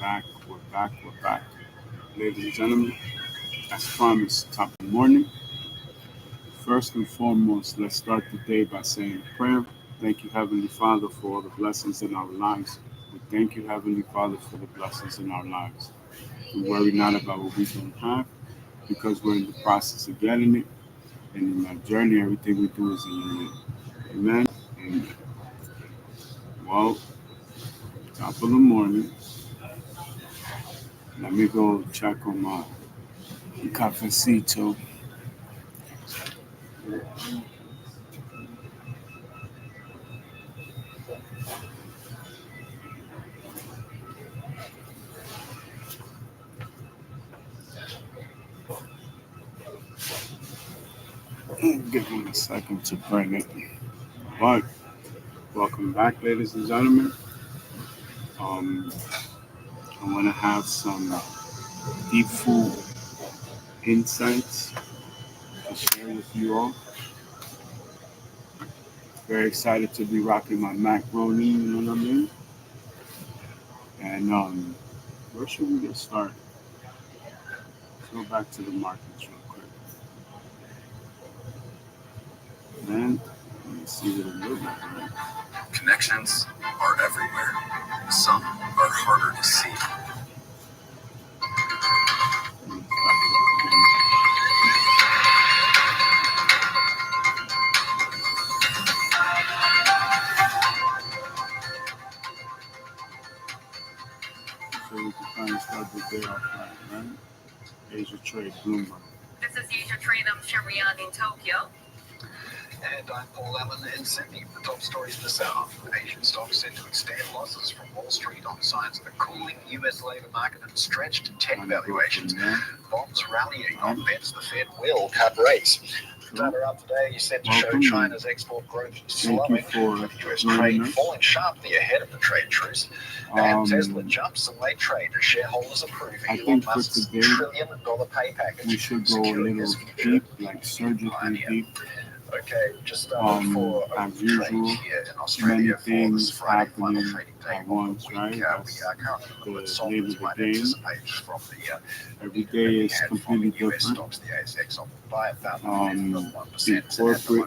back. We're back. Ladies and gentlemen, as promised, top of the morning. First and foremost, let's start the day by saying a prayer. Thank you, Heavenly Father, for all the blessings in our lives. We thank you, Heavenly Father, for the blessings in our lives. We worry not about what we don't have because we're in the process of getting it. And in that journey, everything we do is in your name. Amen. Amen. Well, top of the morning. Let me go check on my cafecito. Give me a second to bring it. But welcome back, ladies and gentlemen. Um, I want to have some deep food insights to share with you all. Very excited to be rocking my macaroni, you know what I mean? And where should we get started? Let's go back to the markets real quick. Then let me see what it looks like. Connections are everywhere. Some are harder to see. So we can kind of start the day off right? Asia Trade Bloomberg. This is Asia Trade. I'm Sharian in Tokyo. And I'm Paul Allen in Sydney. The top stories this hour. Asian stocks set to extend losses from Wall Street on signs of a cooling US labour market and stretched tech valuations. Bonds rallying on bets the Fed will cut rates. Data up today set to show China's export growth slowing, with US trade falling sharply ahead of the trade truce. And Tesla jumps away trade as shareholders approve Elon Musk's $1 trillion pay package. We should go a little deep, like surgically deep. Okay, just for as usual, here in Australia, many things happening at once, right? We are currently the name of the game. From Every day is completely different. The corporate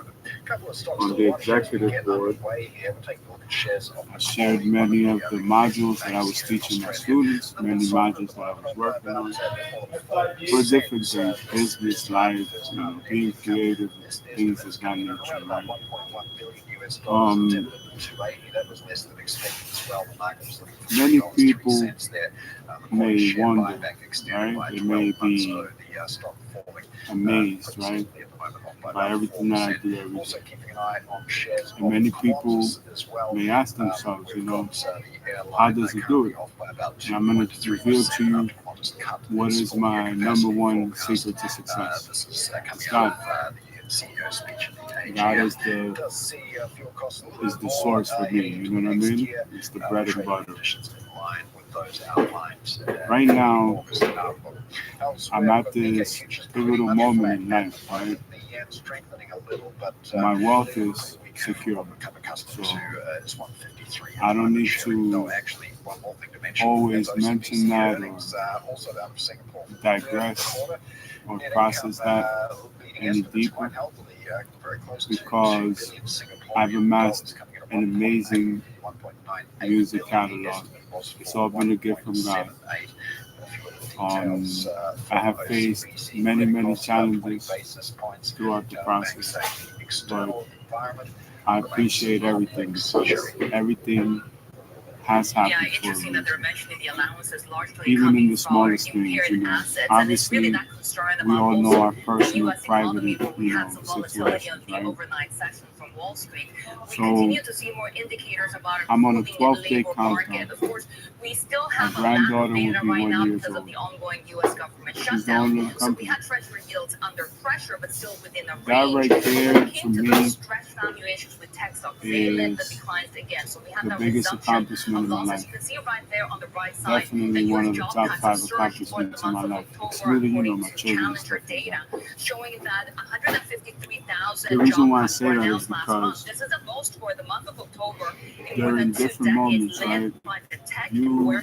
on the executive board, I shared many of the modules that I was teaching my students, many modules that I was working on for different things, business, life, being creative, things of that nature, right? Many people may wonder, right? They may be amazed, right, by everything that I do every day. And many people may ask themselves, how does he do it? And I'm going to reveal to you what is my number one secret to success. It's God. God is the source for me, you know what I mean? It's the bread and butter. Right now, I'm at this pivotal moment in life, right? My wealth is secure, so I don't need to always mention that or digress or process that any deeper, because I've amassed an amazing music catalog. It's all been a gift from God. I have faced many challenges throughout the process, but I appreciate everything because everything has happened for a reason. Even in the smallest things, obviously, we all know our personal, private, situations, right? So, I'm on a 12-day countdown. My granddaughter will be 1 year old. She's the owner of the company. That right there, to me, is the biggest accomplishment in my life. Definitely one of the top 5 accomplishments in my life, excluding, my children. The reason why I say that is because during different moments, right, you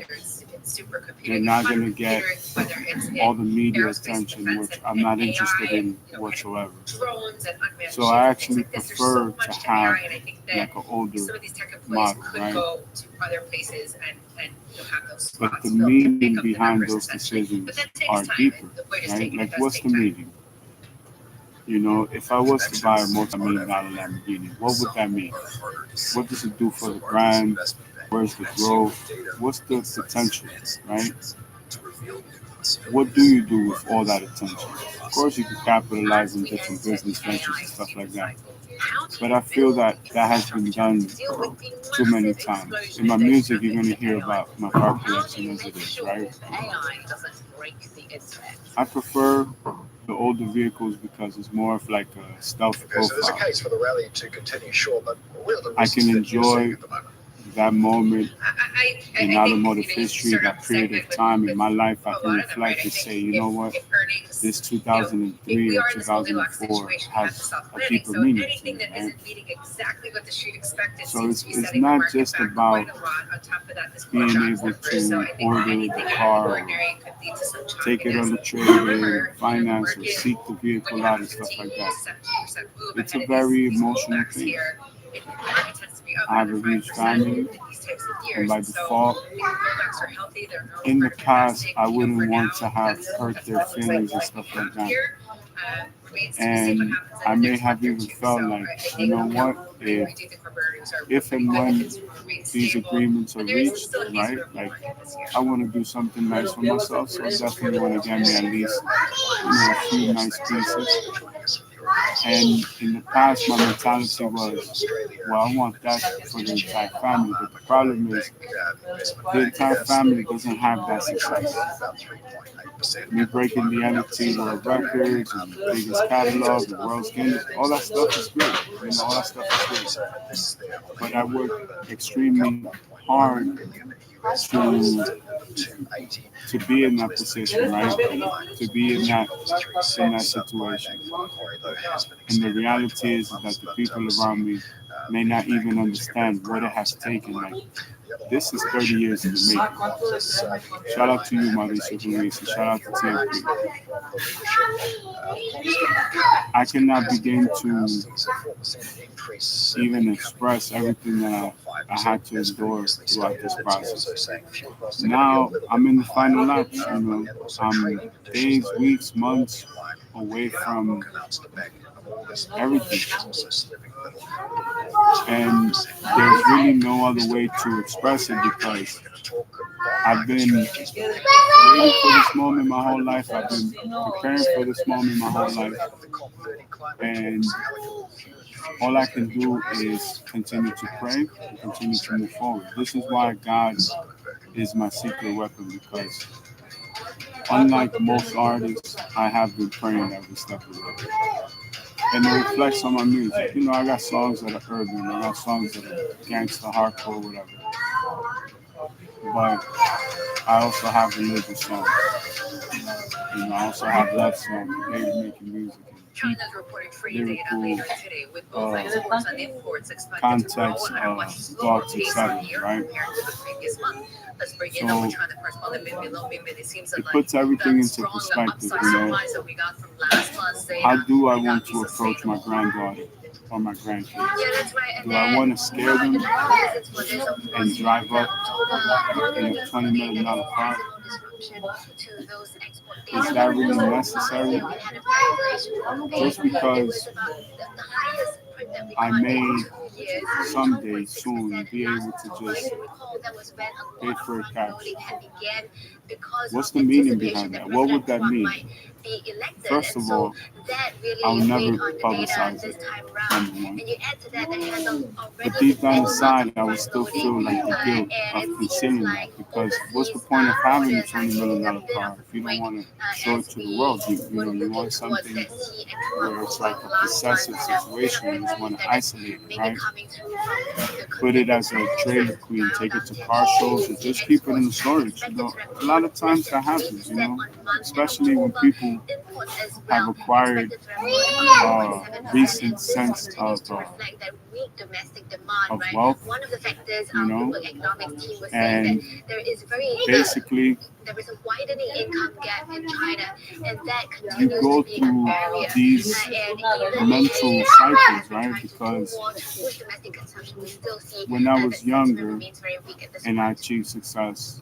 they're not going to get all the media attention, which I'm not interested in whatsoever. So I actually prefer to have like an older model, right? But the meaning behind those decisions are deeper, right? Like, what's the meaning? If I was to buy a multi-million-dollar Lamborghini, what would that mean? What does it do for the brand? Where's the growth? What's the potential, right? What do you do with all that attention? Of course, you can capitalize in different business ventures and stuff like that. But I feel that has been done too many times. In my music, you're going to hear about my car collection as it is, right? I prefer the older vehicles because it's more of like a stealth profile. So there's a case for the rally to continue, sure, but I can enjoy that moment in automotive history, that period of time in my life. I can reflect and say, you know what, this 2003 or 2004 has a deeper meaning to me, right? So it's not just about being able to order the car or take it on the trade, finance, or seek the vehicle out and stuff like that. It's a very emotional thing. I have a huge family, and by default, in the past, I wouldn't want to have hurt their feelings and stuff like that. And I may have even felt like, you know what, if and when these agreements are reached, right, like I want to do something nice for myself, so I definitely want to get me at least, a few nice pieces. And in the past, my mentality was, well, I want that for the entire family. But the problem is, the entire family doesn't have that success. Me breaking the NFT World Records and the biggest catalog, the world's Guinness, all that stuff is great. All that stuff is great. But I work extremely hard to be in that position, right? To be in that situation. And the reality is that the people around me may not even understand what it has taken. Like, this is 30 years in the making. Shout out to you, Mauricio Ruiz, and shout out to TFP. I cannot begin to even express everything that I had to endure throughout this process. Now I'm in the final laps. I'm days, weeks, months away from everything. And there's really no other way to express it because I've been waiting for this moment my whole life. I've been preparing for this moment my whole life. And all I can do is continue to pray and continue to move forward. This is why God is my secret weapon, because unlike most artists, I have been praying every step of the way. And it reflects on my music. I got songs that are urban, I got songs that are gangsta, hardcore, whatever. But I also have religious songs. I also have love songs, baby making music. China's reported trade data later today with both exports and imports expected context to grow at a much of slower pace etc. year Right? compared to the previous month. Let's bring in So our China correspondent Bimbi. It seems it like puts everything that into strong perspective. upside surprise that we got from last month's data How do I may want not be to approach my sustainable. granddaughter or my grandkids? Yeah, that's right. Do I want to scare them and drive up in a $20 million car? Is that really necessary? Just because I may someday soon be able to just pay for a cash. What's the meaning behind that? What would that mean? First of all, I'll never publicize it, number one. But deep down inside, I would still feel like the guilt of concealing that, because what's the point of having a $20 million car if you don't want to show it to the world? You want something where it's like a possessive situation. You just want to isolate it, right? Put it as a trailer queen, take it to car shows, or just keep it in the storage. A lot of times that happens, especially when people have acquired recent sense of wealth, and basically there is a widening income gap in China, and that you go through these mental cycles, right? Because when I was younger and I achieved success,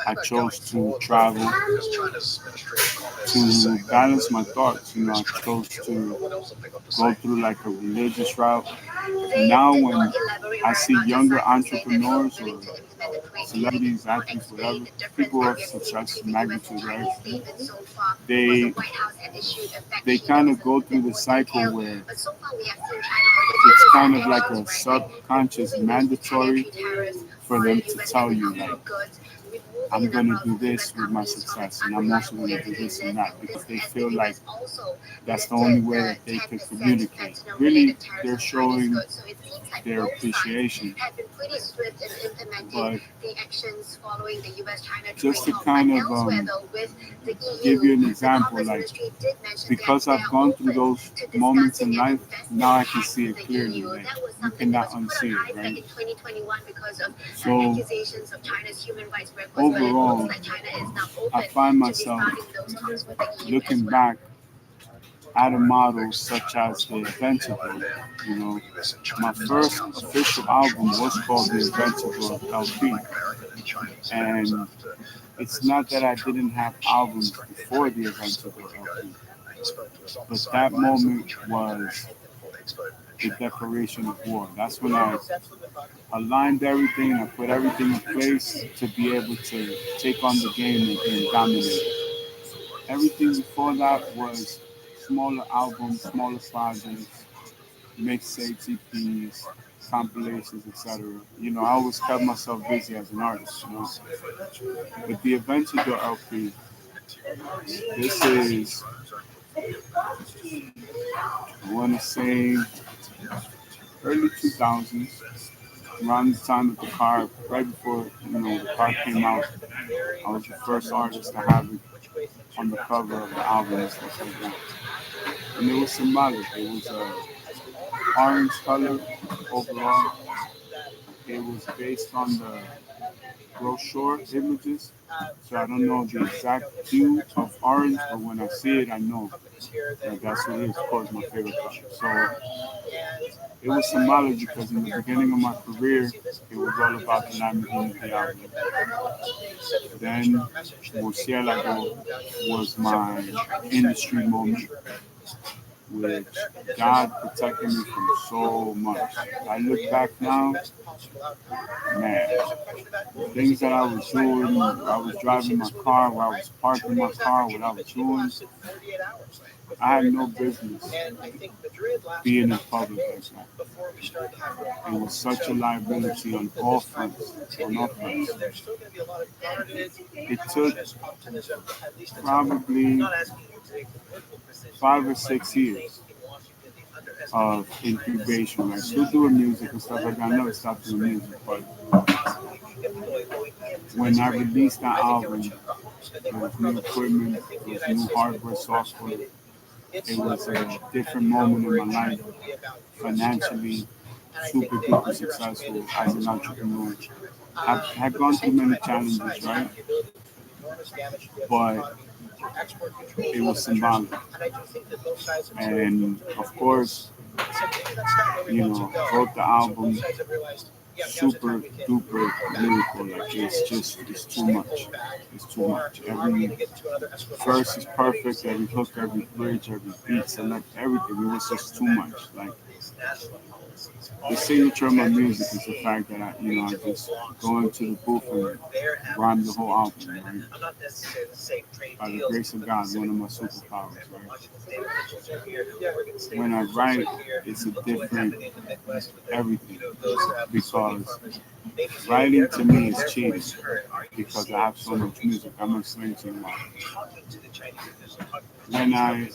I chose to travel to balance my thoughts. I chose to go through like a religious route. Now, when I see younger entrepreneurs or celebrities, athletes, whatever, people of success magnitude, right? They they kind of go through the cycle where it's kind of like a subconscious mandatory for them to tell you, like, I'm going to do this with my success, and I'm also going to do this and that, because they feel like that's the only way that they could communicate. Really, they're showing their appreciation. But just to kind of give you an example, like, because I've gone through those moments in life, now I can see it clearly. Like, you cannot unsee it, right? So overall, I find myself looking back at a model such as the Aventador. My first official album was called the Aventador LP, and it's not that I didn't have albums before the Aventador LP, but that moment was the declaration of war. That's when I aligned everything, I put everything in place to be able to take on the game and dominate. Everything before that was smaller albums, smaller projects, mixtapes, EPs, compilations, etc. I always kept myself busy as an artist. With the Aventador LP, this is, I want to say, early 2000s, around the time that the car, right before the car came out. I was the first artist to have it on the cover of the album and stuff like that. And it was symbolic. It was orange color overall. It was based on the brochure images. So I don't know the exact hue of orange, but when I see it, I know that that's what it is. Of course, my favorite color. So it was symbolic because in the beginning of my career, it was all about the Lamborghini album. Then Murcielago was my industry moment, which God protected me from so much. I look back now, man, the things that I was doing, I was driving my car, while I was parking my car, what I was doing, I had no business being in public like that. It was such a liability on all fronts, It took probably 5 or 6 years of incubation, like still doing music and stuff like that. I never stopped doing music, but when I released that album, there was new equipment, there was new hardware, software. It was a different moment in my life, financially, super duper successful as an entrepreneur. I had gone through many challenges, right? But it was symbolic. And of course, wrote the album super duper lyrical. Like, it's too much. It's too much. Every verse is perfect, every hook, every bridge, every beat select, everything. It was just too much. Like, the signature of my music is the fact that I just go into the booth and rhyme the whole album, right? By the grace of God, one of my superpowers, right? When I write, it's a different everything, because writing to me is cheating, because I have so much music. I'm going to explain to you why. When I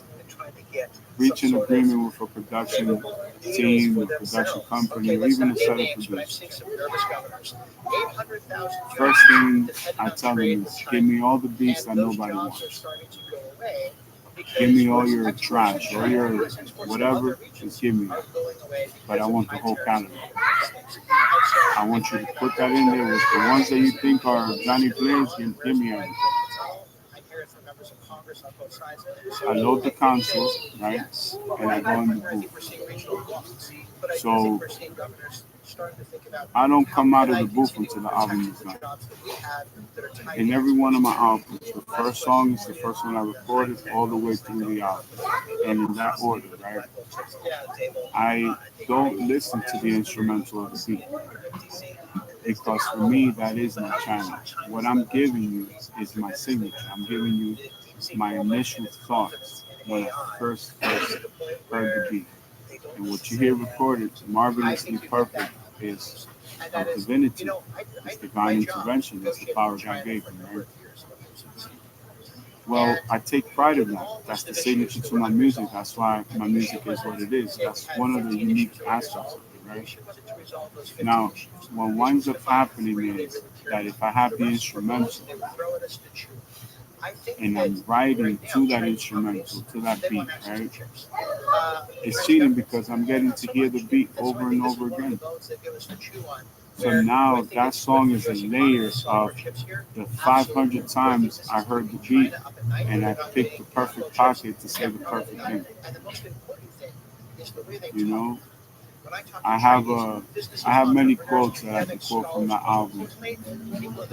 reach an agreement with a production team, a production company, or even a set of producers, first thing I tell them is, give me all the beats that nobody wants. Give me all your trash, all your whatever, just give me it. But I want the whole catalog. I want you to put that in there with the ones that you think are Johnny players, give me everything. I load the console, right, and I go in the booth. So I don't come out of the booth until the album is done. In every one of my albums, the first song is the first one I recorded all the way through the album, and in that order, right? I don't listen to the instrumental of the beat because for me that is my challenge. What I'm giving you is my signature. I'm giving you my initial thoughts when I first heard the beat. And what you hear recorded, marvelously perfect, is of divinity. It's divine intervention. It's the power God gave me, right? Well, I take pride in that. That's the signature to my music. That's why my music is what it is. That's one of the unique aspects of it, right? Now, what winds up happening is that if I have the instrumental and I'm writing to that instrumental, to that beat, right? It's cheating because I'm getting to hear the beat over and over again. So now that song is a layer of the 500 times I heard the beat and I picked the perfect pocket to say the perfect thing. You know, I have many quotes that I can quote from that album,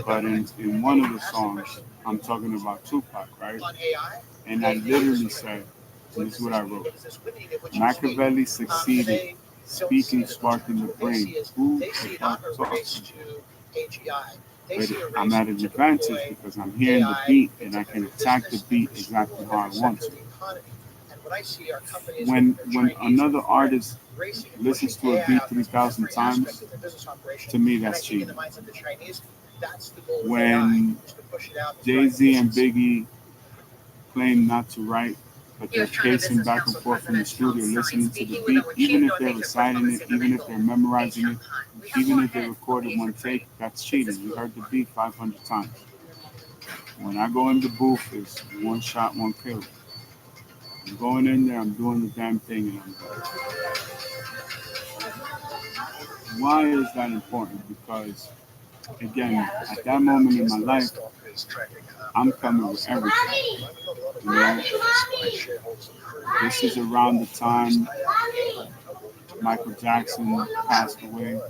but in one of the songs, I'm talking about Tupac, right? And I literally said, this is what I wrote: Machiavelli succeeded, speaking sparking the brain. Who the fuck talks? But I'm at an advantage because I'm hearing the beat and I can attack the beat exactly how I want to. When another artist listens to a beat 3,000 times, to me that's cheating. When Jay-Z and Biggie claim not to write, but they're pacing back and forth in the studio listening to the beat, even if they're reciting it, even if they're memorizing it, even if they recorded one take, that's cheating. You heard the beat 500 times. When I go in the booth, it's one shot, one kill. I'm going in there, I'm doing the damn thing, and I'm done. Why is that important? Because, again, at that moment in my life, I'm coming with everything. You know, this is around the time Michael Jackson passed away,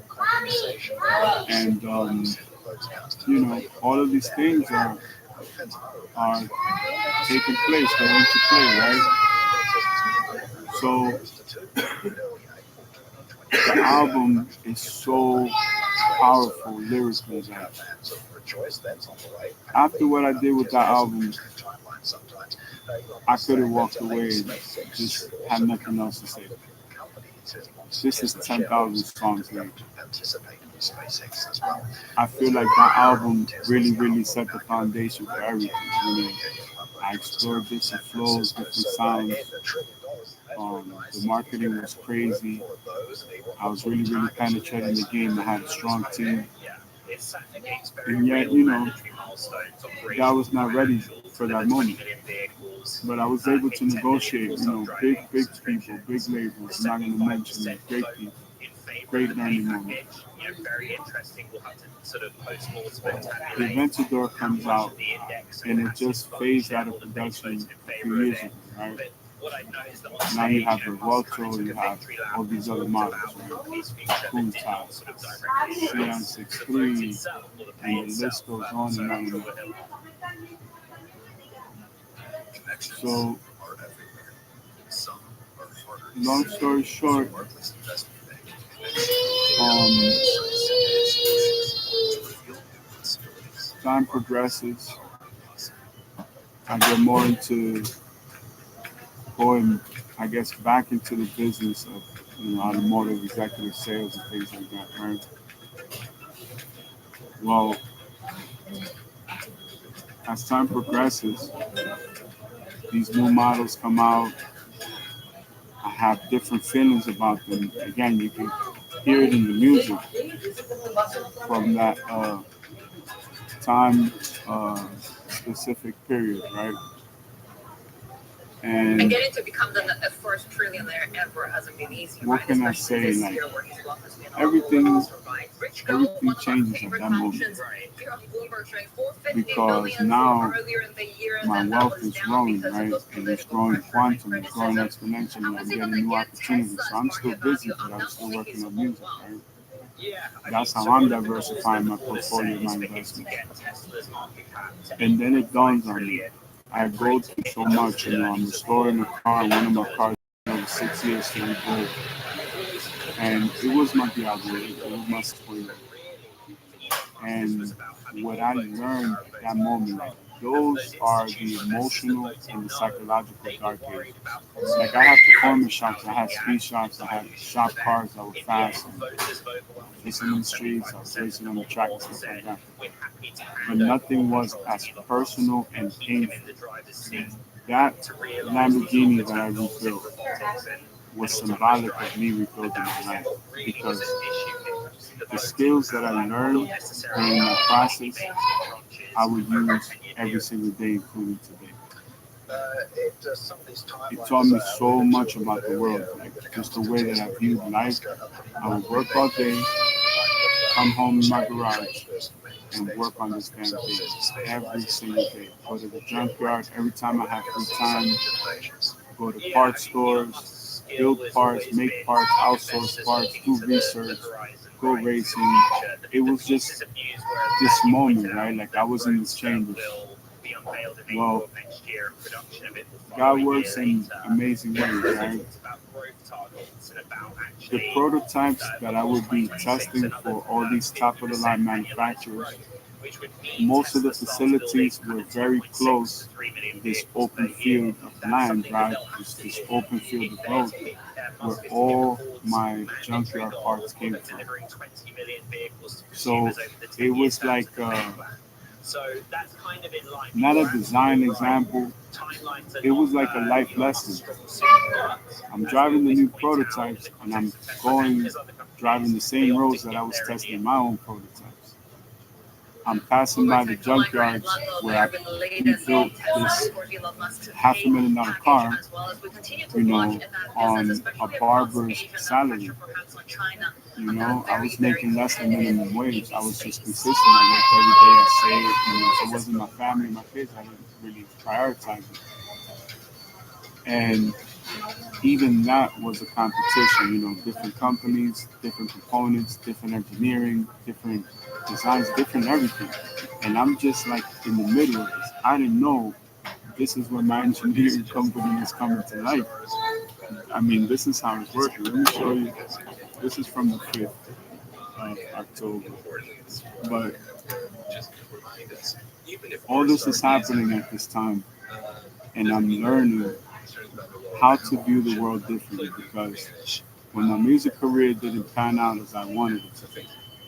and you know, all of these things are taking place. They're into play, right? So the album is so powerful lyrically that after what I did with that album, I could have walked away and just had nothing else to say. This is 10,000 songs later. I feel like that album really set the foundation for everything. You know, I explored different flows, different sounds. The marketing was crazy. I was really penetrating the game. I had a strong team. And yet, you know, I was not ready for that moment. But I was able to negotiate, you know, big people, big labels. I'm not going to mention it. Great people, great learning moments. The Aventador comes out, and it just phased out of production a few years ago, right? Now you have the Vuelto, you have all these other models, right? Cool Top, CN63, and the list goes on and on and on. So, long story short, time progresses. I get more into going, I guess, back into the business of, you know, automotive executive sales and things like that, right? Well, as time progresses, these new models come out. I have different feelings about them. Again, you can hear it in the music from that time specific period, right? And getting to become the first trillionaire ever hasn't been easy. What can I say? Like, everything everything changes at that moment. Because now my wealth is growing, right? And it's growing quantum, it's growing exponentially. I'm getting new opportunities. So I'm still busy, but I'm still working on music, right? That's how I'm diversifying my portfolio, my investments. And then it dawns on me, I go through so much, I'm restoring a car, one of my cars over 6 years to rebuild. And it was my Diablo, it was my spoiler. And what I learned that moment, like those are the emotional and the psychological dark ages. Like I had performance shops, I had speed shops, I had shop cars that were fast, and racing in the streets, I was racing on the track and stuff like that. But nothing was as personal and painful. That Lamborghini that I rebuilt was symbolic of me rebuilding my life because the skills that I learned during my process, I would use every single day, including today. It taught me so much about the world, like just the way that I viewed life. I would work all day, come home in my garage, and work on this damn thing every single day. Go to the junkyard every time I have free time. Go to parts stores, build parts, make parts, outsource parts, do research, go racing. It was just this moment, right? Like I was in this chamber. Well, God works in amazing ways, right? The prototypes that I would be testing for all these top of the line manufacturers, most of the facilities were very close to this open field of land, right? This open field of road where all my junkyard parts came from. So it was like not a design example, it was like a life lesson. I'm driving the new prototypes and I'm driving the same roads that I was testing my own prototypes. I'm passing by the junkyards where I built this $500,000 car, on a barber's salary. I was making less than minimum wage. I was just consistent. I worked every day. I saved. So it wasn't my family, my kids. I didn't really prioritize it. And even that was a competition. Different companies, different components, different engineering, different designs, different everything. And I'm just like in the middle of this. I didn't know this is where my engineering company is coming to life. I mean, this is how it's working. Let me show you. This is from the 5th of October. But all this is happening at this time. And I'm learning how to view the world differently because when my music career didn't pan out as I wanted it to,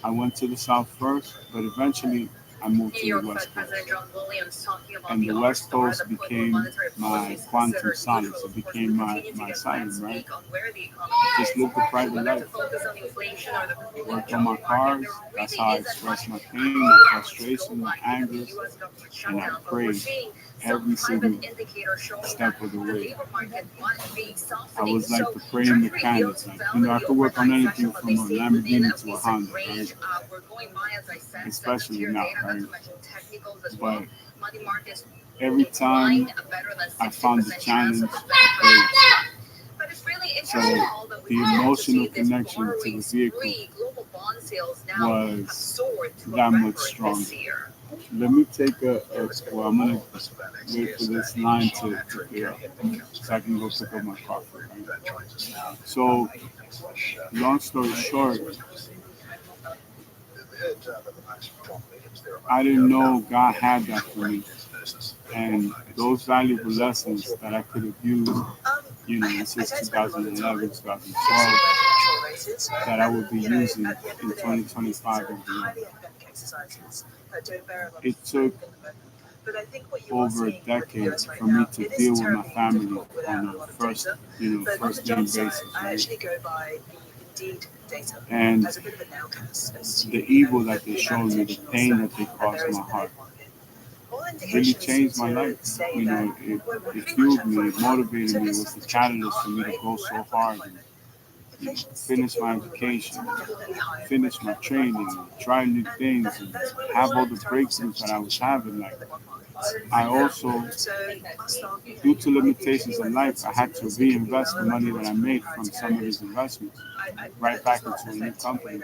I went to the South first, but eventually I moved to the West Coast. And the West Coast became my quantum solace. It became my asylum, right? Just lived a private life. Worked on my cars. That's how I expressed my pain, my frustration, my anger. And I prayed every single step of the way. I was like the praying mechanic. I could work on anything from a Lamborghini to a Honda, right? Especially now, right? But every time I found a challenge, I prayed. So the emotional connection to the vehicle was that much stronger. Let me take I'm going to wait for this line to clear up so I can go pick up my coffee. Right? So, long story short, I didn't know God had that for me. And those valuable lessons that I could have used, since 2011, 2012, that I will be using in 2025 and beyond. It took over a decade for me to deal with my family on a first name basis, right? And the evil that they showed me, the pain that they caused my heart, really changed my life. It fueled me, it motivated me, it was the catalyst for me to go so hard finish my education, finish my training, try new things, and have all the breakthroughs that I was having. Like I also, due to limitations in life, I had to reinvest the money that I made from some of these investments right back into a new company.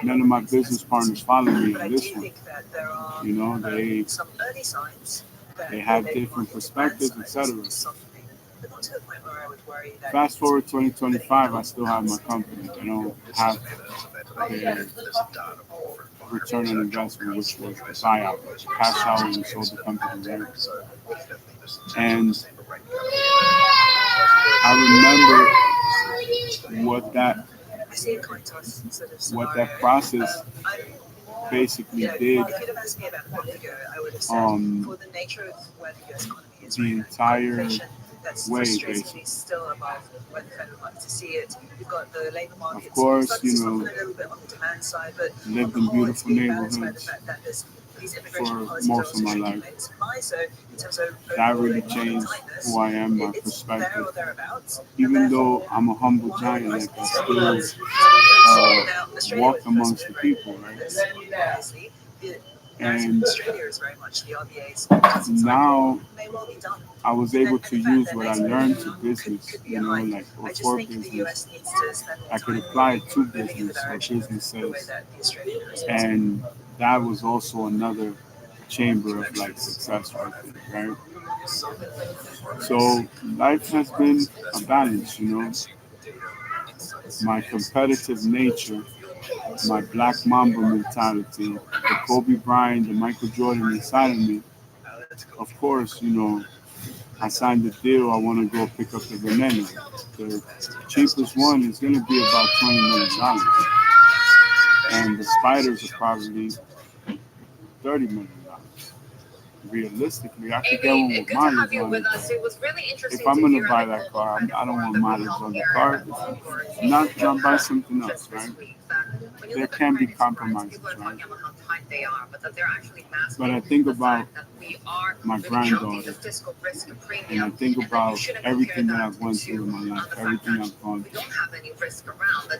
None of my business partners follow me on this one. You know, they have different perspectives, etc. Fast forward 2025, I still have my company. I don't have the return on investment, which was the buyout, cash out when we sold the company there. And I remember what that process basically did. The entire way, basically. Of course, you know, lived in beautiful neighborhoods for most of my life. That really changed who I am, my perspective. Even though I'm a humble giant, like I still walk amongst the people, right? And now I was able to use what I learned to business, you know, like or for business. I could apply it to business or businesses, and that was also another chamber of like success right there, right? So life has been a balance, you know. My competitive nature, my Black Mamba mentality, the Kobe Bryant, the Michael Jordan inside of me. Of course, you know, I signed the deal. I want to go pick up the Veneno. The cheapest one is going to be about $20 million, and the spiders are probably $30 million. Realistically, I could get one with mileage on it. If I'm going to buy that car, I don't want mileage on the car. Not that I'll buy something else, right? There can be compromises, right? But I think about my granddaughter, and I think about everything that I've went through in my life, everything I've gone through.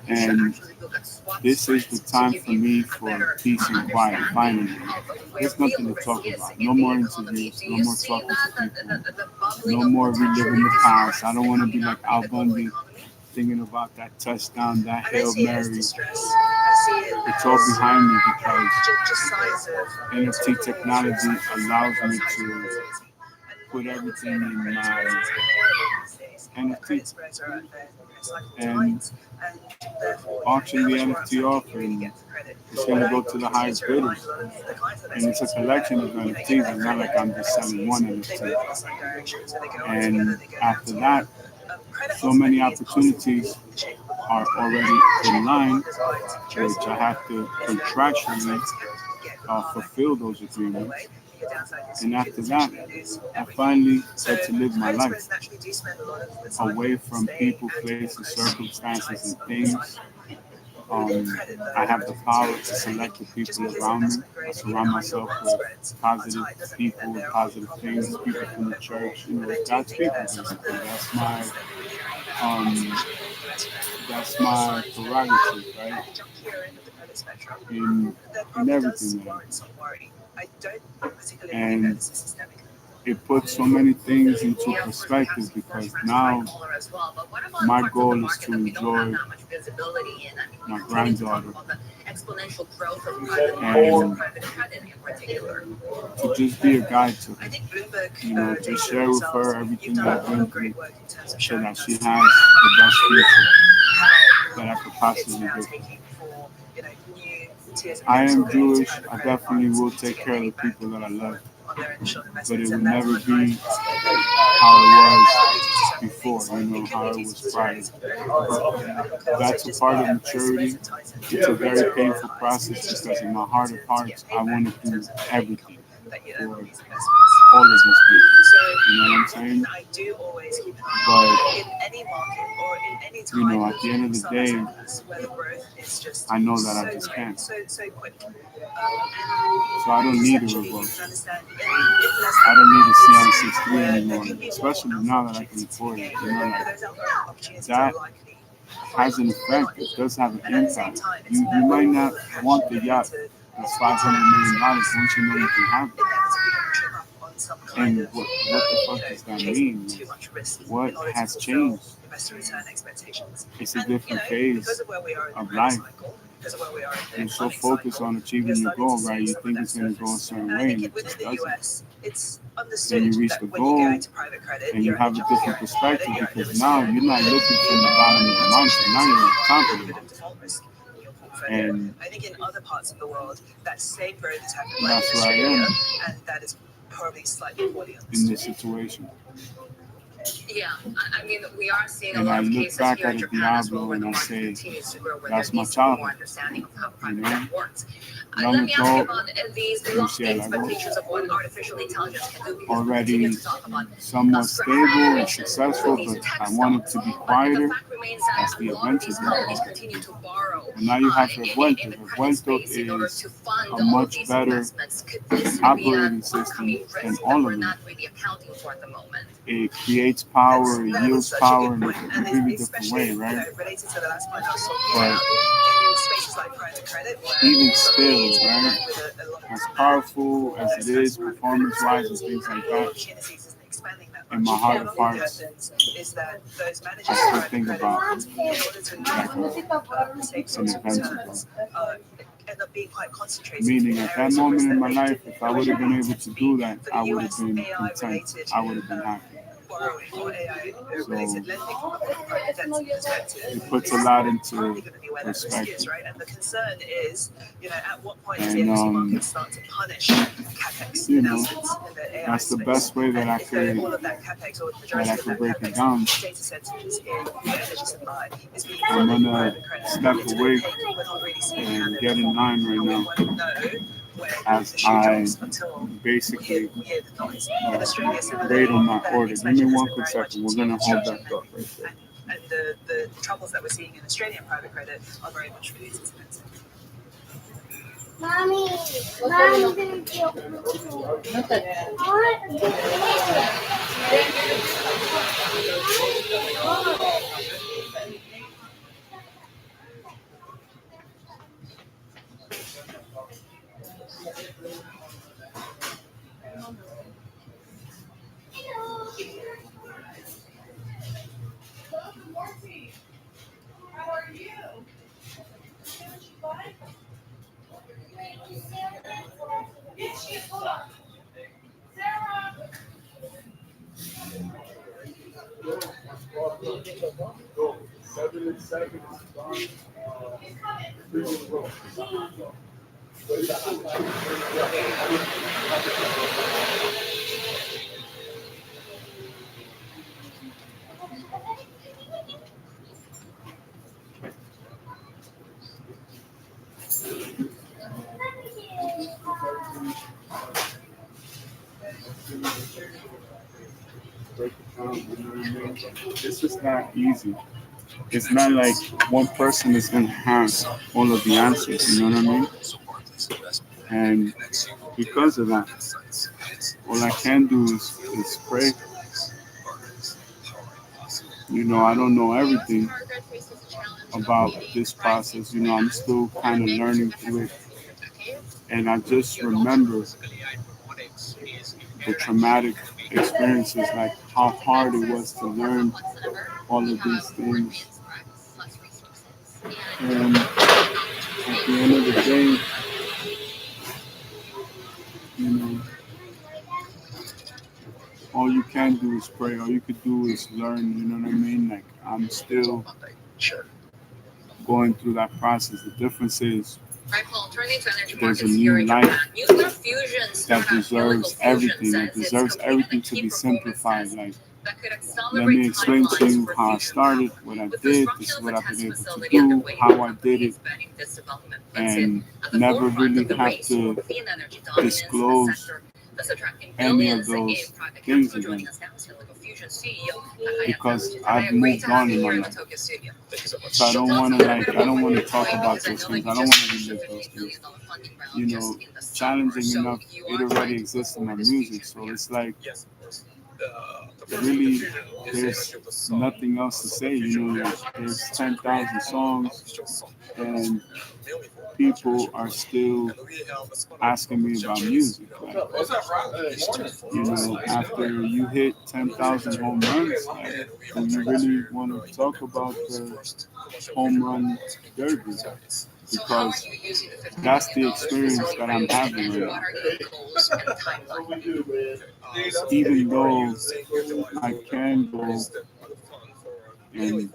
And this is the time for me for peace and quiet, finally. There's nothing to talk about. No more interviews, no more talking to people, no more reliving the past. I don't want to be like Al Bundy, thinking about that touchdown, that Hail Mary. It's all behind me because NFT technology allows me to put everything in my NFT and auction the NFT off, and it's going to go to the highest bidders. And it's a collection of NFTs. It's not like I'm just selling one NFT. And after that, so many opportunities are already in line, which I have to contractually fulfill those agreements. And after that, I finally get to live my life away from people, places, circumstances, and things. I have the power to select the people around me. I surround myself with positive people, positive things, people from the church. You know, God's people, basically. That's my prerogative, right? In everything that I do. And it puts so many things into perspective because now my goal is to enjoy my granddaughter and to just be a guide to her, you know, to share with her everything that I've been through so that she has the best future that I could possibly do. I am Jewish. I definitely will take care of the people that I love, but it will never be how it was before, you know, how it was prior. That's a part of maturity. It's a very painful process because in my heart of hearts, I want to do everything for all of these people. You know what I'm saying? But you know, at the end of the day, I know that I just can't. So I don't need a revolt. I don't need a CN63 anymore, especially now that I can afford it. You know, like, that has an effect. It does have an impact. You might not want the yacht that's $500 million once you know you can have it. And what the fuck does that mean? What has changed? It's a different phase of life. You're so focused on achieving your goal, right? You think it's going to go a certain way, and it just doesn't. Then you reach the goal, and you have a different perspective because now you're not looking from the bottom of the mountain. Now you're at the top of the mountain. And I think in other parts of the world, that same growth is happening in Australia, and that is probably slightly more in this situation. Yeah, I mean, we are seeing a lot of cases here in Japan as well, where the market continues to grow, where there needs to be more understanding of how private debt works. Let me ask you about these lofty expectations of what artificial intelligence can do, because we continue to talk about somewhat stable and successful, but I want it to be quieter. That's the adventure. And now you have Revuelto. Revuelto is a much better operating system than all of them. It creates power, it yields power in a completely different way, right? But even still, right, as powerful as it is, performance-wise and things like that, in my heart of hearts, I still think about like, an adventure. Meaning, at that moment in my life, if I would have been able to do that, I would have been content. I would have been happy. So it puts a lot into perspective. And you know, that's the best way that I could break it down. I'm gonna step away and get in line right now as I basically wait on my order. Give me one quick second. We're gonna hold that thought right there. And the troubles that we're seeing in Australian private credit are very much related to that. Mommy. How are you? Hold on. Sarah. Break it down, you know what I mean? This is not easy. It's not like one person is going to have all of the answers, you know what I mean? And because of that, all I can do is pray. You know, I don't know everything about this process. You know, I'm still kind of learning through it. And I just remember the traumatic experiences, like how hard it was to learn all of these things. And at the end of the day, you know, all you can do is pray. All you could do is learn, you know what I mean? Like, I'm still going through that process. The difference is there's a new life that deserves everything. It deserves everything to be simplified. Like, let me explain to you how I started, what I did, this is what I've been able to do, how I did it, and never really have to disclose any of those things again. because I've moved on in my life. So I don't want to talk about those things. I don't want to relive those things. You know, challenging enough, it already exists in my music. So it's like, really, there's nothing else to say. You know, there's 10,000 songs, and people are still asking me about music. Like, you know, after you hit 10,000 home runs, like, do you really want to talk about the home run derby? Because that's the experience that I'm having right now. Even though I can go and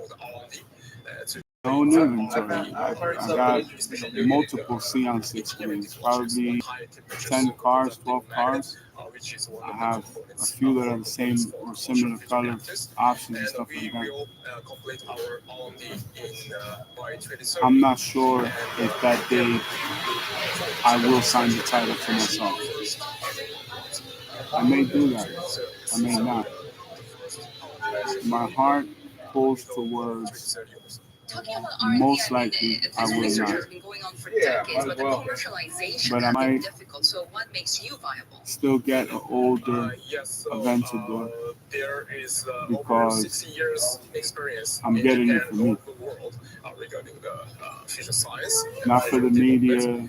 own inventory, I got multiple Xeon 6 screens, probably 10 cars, 12 cars. I have a few that are the same or similar color options and stuff like that. I'm not sure if that day I will sign the title to myself. I may do that. I may not. My heart pulls towards most likely I will not. But I might still get an older Aventador because I'm getting it for me. Not for the media,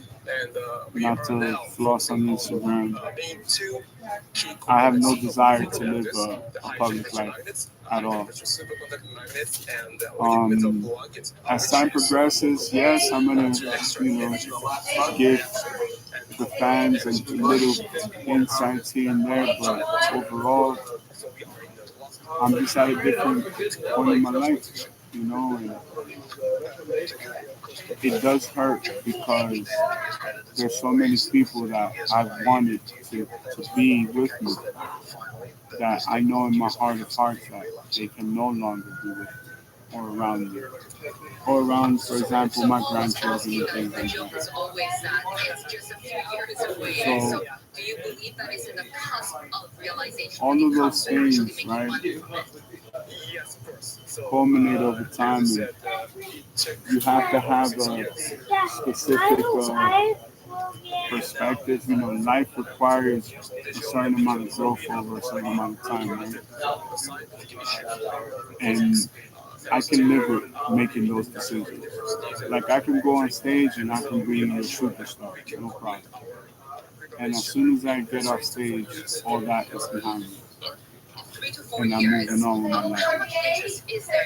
not to floss on Instagram. I have no desire to live a public life at all. As time progresses, yes, I'm gonna, give the fans a little insights here and there, but overall, I'm just at a different point in my life, and it does hurt because there's so many people that I've wanted to be with me that I know in my heart of hearts that they can no longer be with me or around me. Or around, for example, my grandchildren and things like that. So, all of those things, right, culminate over time, and you have to have a specific perspective. Life requires a certain amount of growth over a certain amount of time, right? And I can live with making those decisions. Like, I can go on stage and I can be a superstar, no problem. And as soon as I get off stage, all that is behind me. And I'm moving on with my life.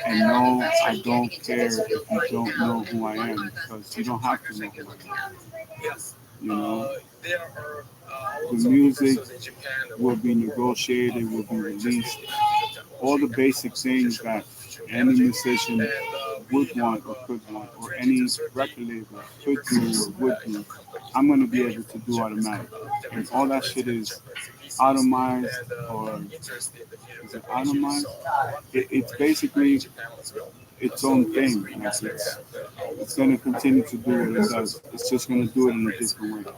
And no, I don't care if you don't know who I am, because you don't have to know who I am. The music will be negotiated, will be released. All the basic things that any musician would want or could want, or any record label could do or would do, I'm going to be able to do automatically. And all that shit is automized, or is it automized? It's basically its own thing. Like, it's going to continue to do what it does. It's just going to do it in a different way.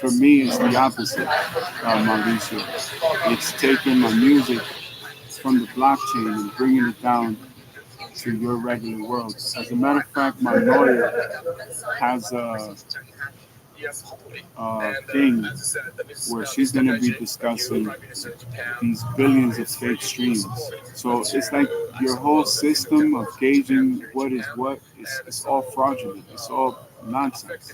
For me, it's the opposite, Mauricio. It's taking my music from the blockchain and bringing it down to your regular world. As a matter of fact, my lawyer has a thing where she's going to be discussing these billions of fake streams. So it's like your whole system of gauging what is what is all fraudulent. It's all nonsense.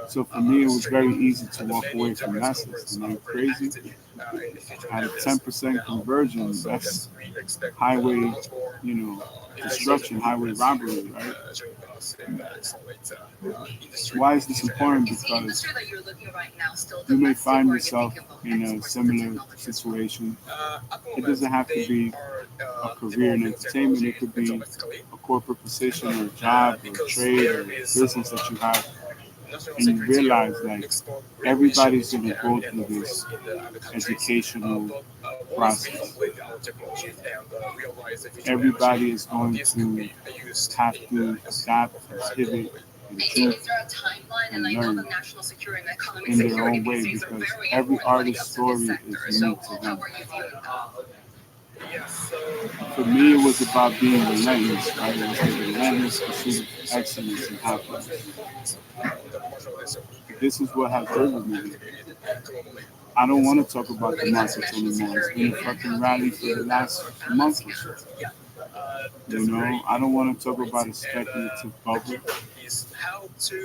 So for me, it was very easy to walk away from that system. Are you crazy? At a 10% conversion, that's highway, destruction, highway robbery, right? Why is this important? Because you may find yourself in a similar situation. It doesn't have to be a career in entertainment. It could be a corporate position or a job or a trade or a business that you have. And you realize, like, everybody's going to go through this educational process. Everybody is going to have to adapt, pivot, and choose and learn in their own way, because every artist's story is unique to them. For me, it was about being relentless, right? It was the relentless pursuit of excellence and happiness. This is what has driven me. I don't want to talk about the markets anymore. It's been a fucking rally for the last month or so. You know, I don't want to talk about a speculative bubble.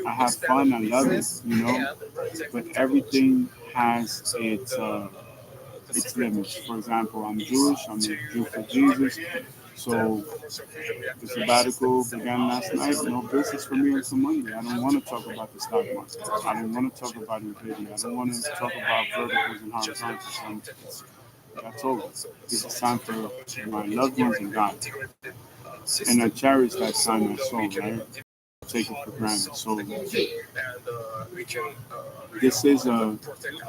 I have fun, I love it, you know, but everything has its limits. For example, I'm Jewish, I'm a Jew for Jesus, so the sabbatical began last night. No business for me until Monday. I don't want to talk about the stock market. I don't want to talk about Nvidia. I don't want to talk about verticals and horizontals. That's over. This is time for my loved ones and God. And I cherish that time I saw, right? Take it for granted. So this is a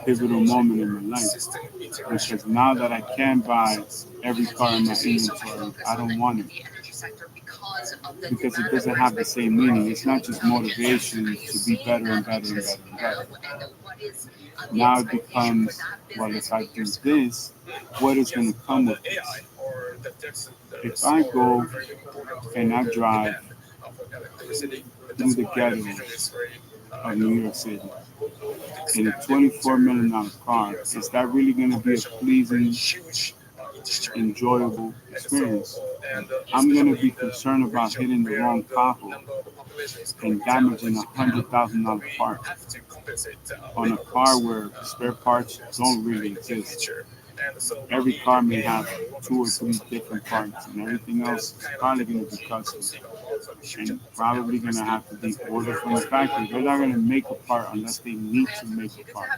pivotal moment in my life because now that I can buy every car in my inventory, I don't want it because it doesn't have the same meaning. It's not just motivation to be better and better and better and better. Now it becomes, well, if I do this, what is going to come with this? If I go and I drive through the ghettos of New York City in a $24 million car, is that really going to be a pleasing, enjoyable experience? I'm going to be concerned about hitting the wrong pothole and damaging a $100,000 part on a car where spare parts don't really exist. Every car may have 2 or 3 different parts, and everything else is probably going to be custom and probably going to have to be ordered from the factory. They're not going to make a part unless they need to make a part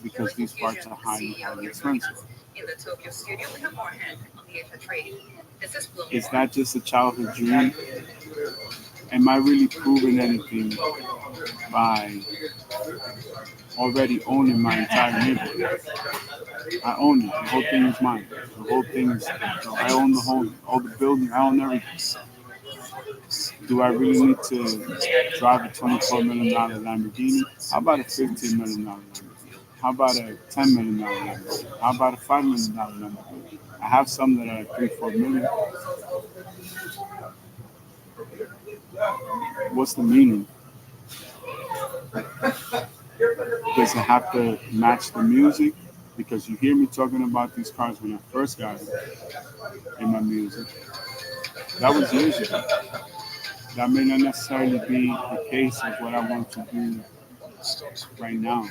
because these parts are highly expensive. Is that just a childhood dream? Am I really proving anything by already owning my entire neighborhood? I own it. The whole thing is mine. The whole thing is, I own the whole, all the building. I own everything. Do I really need to drive a $24 million Lamborghini? How about a $15 million Lamborghini? How about a $10 million Lamborghini? How about a $5 million Lamborghini? I have some that are 3, 4 million. What's the meaning? Does it have to match the music? Because you hear me talking about these cars when I first got them in my music. That was years ago. That may not necessarily be the case of what I want to do right now.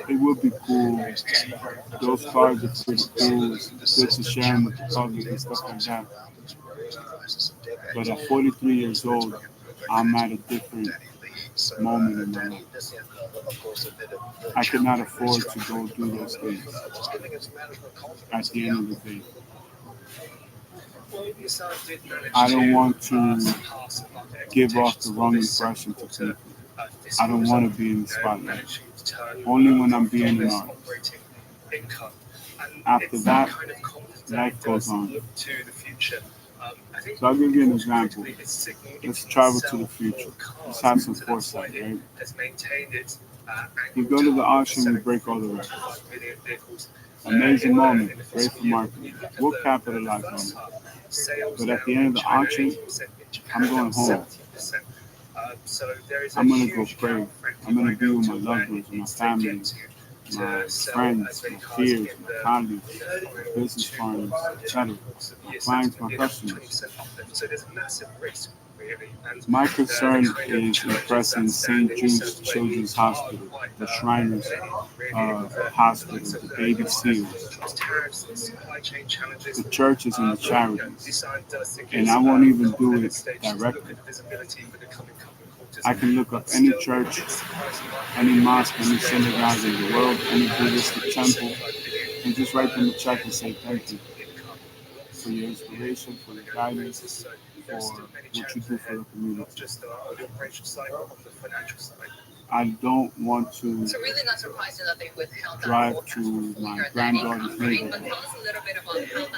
It would be cool. Those cars are pretty cool. It's good to share them with the public and stuff like that. But at 43 years old, I'm at a different moment in my life. I could not afford to go do those things at the end of the day. I don't want to give off the wrong impression to people. I don't want to be in the spotlight. Only when I'm being an artist. After that, life goes on. So I'll give you an example. Let's travel to the future. Let's have some foresight, right? We go to the auction, we break all the records. Amazing moment, great for marketing. We'll capitalize on it. But at the end of the auction, I'm going home. I'm going to go pray. I'm going to be with my loved ones, my family, my friends, my peers, my colleagues, my business partners, etc. My clients, my customers. My concern is impressing St. Jude's Children's Hospital, the Shriners Hospital, the Baby Seals, the churches and the charities. And I won't even do it directly. I can look up any church, any mosque, any synagogue in the world, any Buddhistic temple, and just write them a check and say thank you for your inspiration, for your guidance, for what you do for the community. I don't want to drive to my granddaughter's neighborhood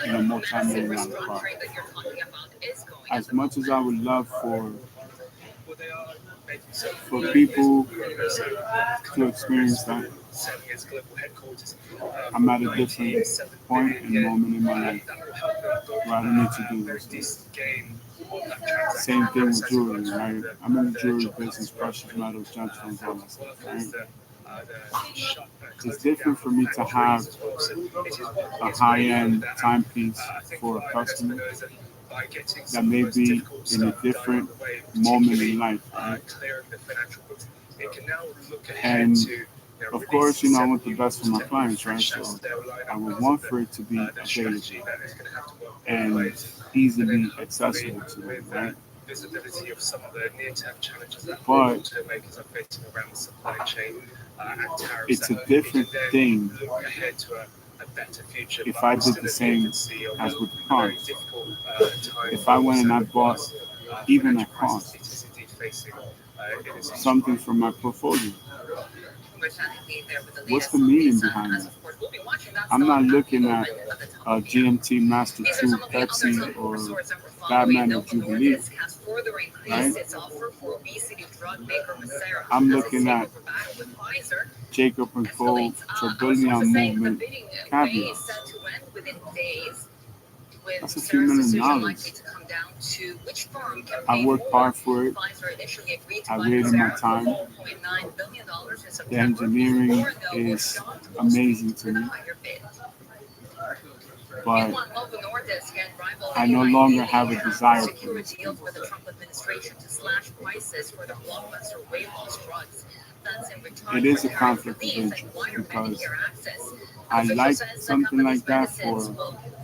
in a multi-million-dollar car. As much as I would love for people to experience that, setting its global headquarters. I'm at a different point and moment in my life That will help them go where I don't need to do very those things. decent gain on that transaction. Same thing with jewelry, So right? I'm in the jewelry business, precious metals, gemstones, all that stuff, right? It's different for me to have a high-end timepiece for a customer that may be in a different moment in life, right? And of course, I want the best for my clients, right? So I would want for it to be available and easily accessible to them, right? Visibility of some of the near-term challenges that But automakers are facing around the supply chain and tariffs. it's a different thing Look ahead to a better future. if I did the same as with the cars. If I went and I bought even a cost something from my portfolio, what's the meaning behind that? I'm not looking at a GMT Master 2 Pepsi or Batman or Jubilee, right? I'm looking at Jacob and Co. Trillion Movement caviar. That's a few $1 million. I worked hard for it. I waited my time. The engineering is amazing to me. But I no longer have a desire for this. It is a conflict of interest because I like something like that for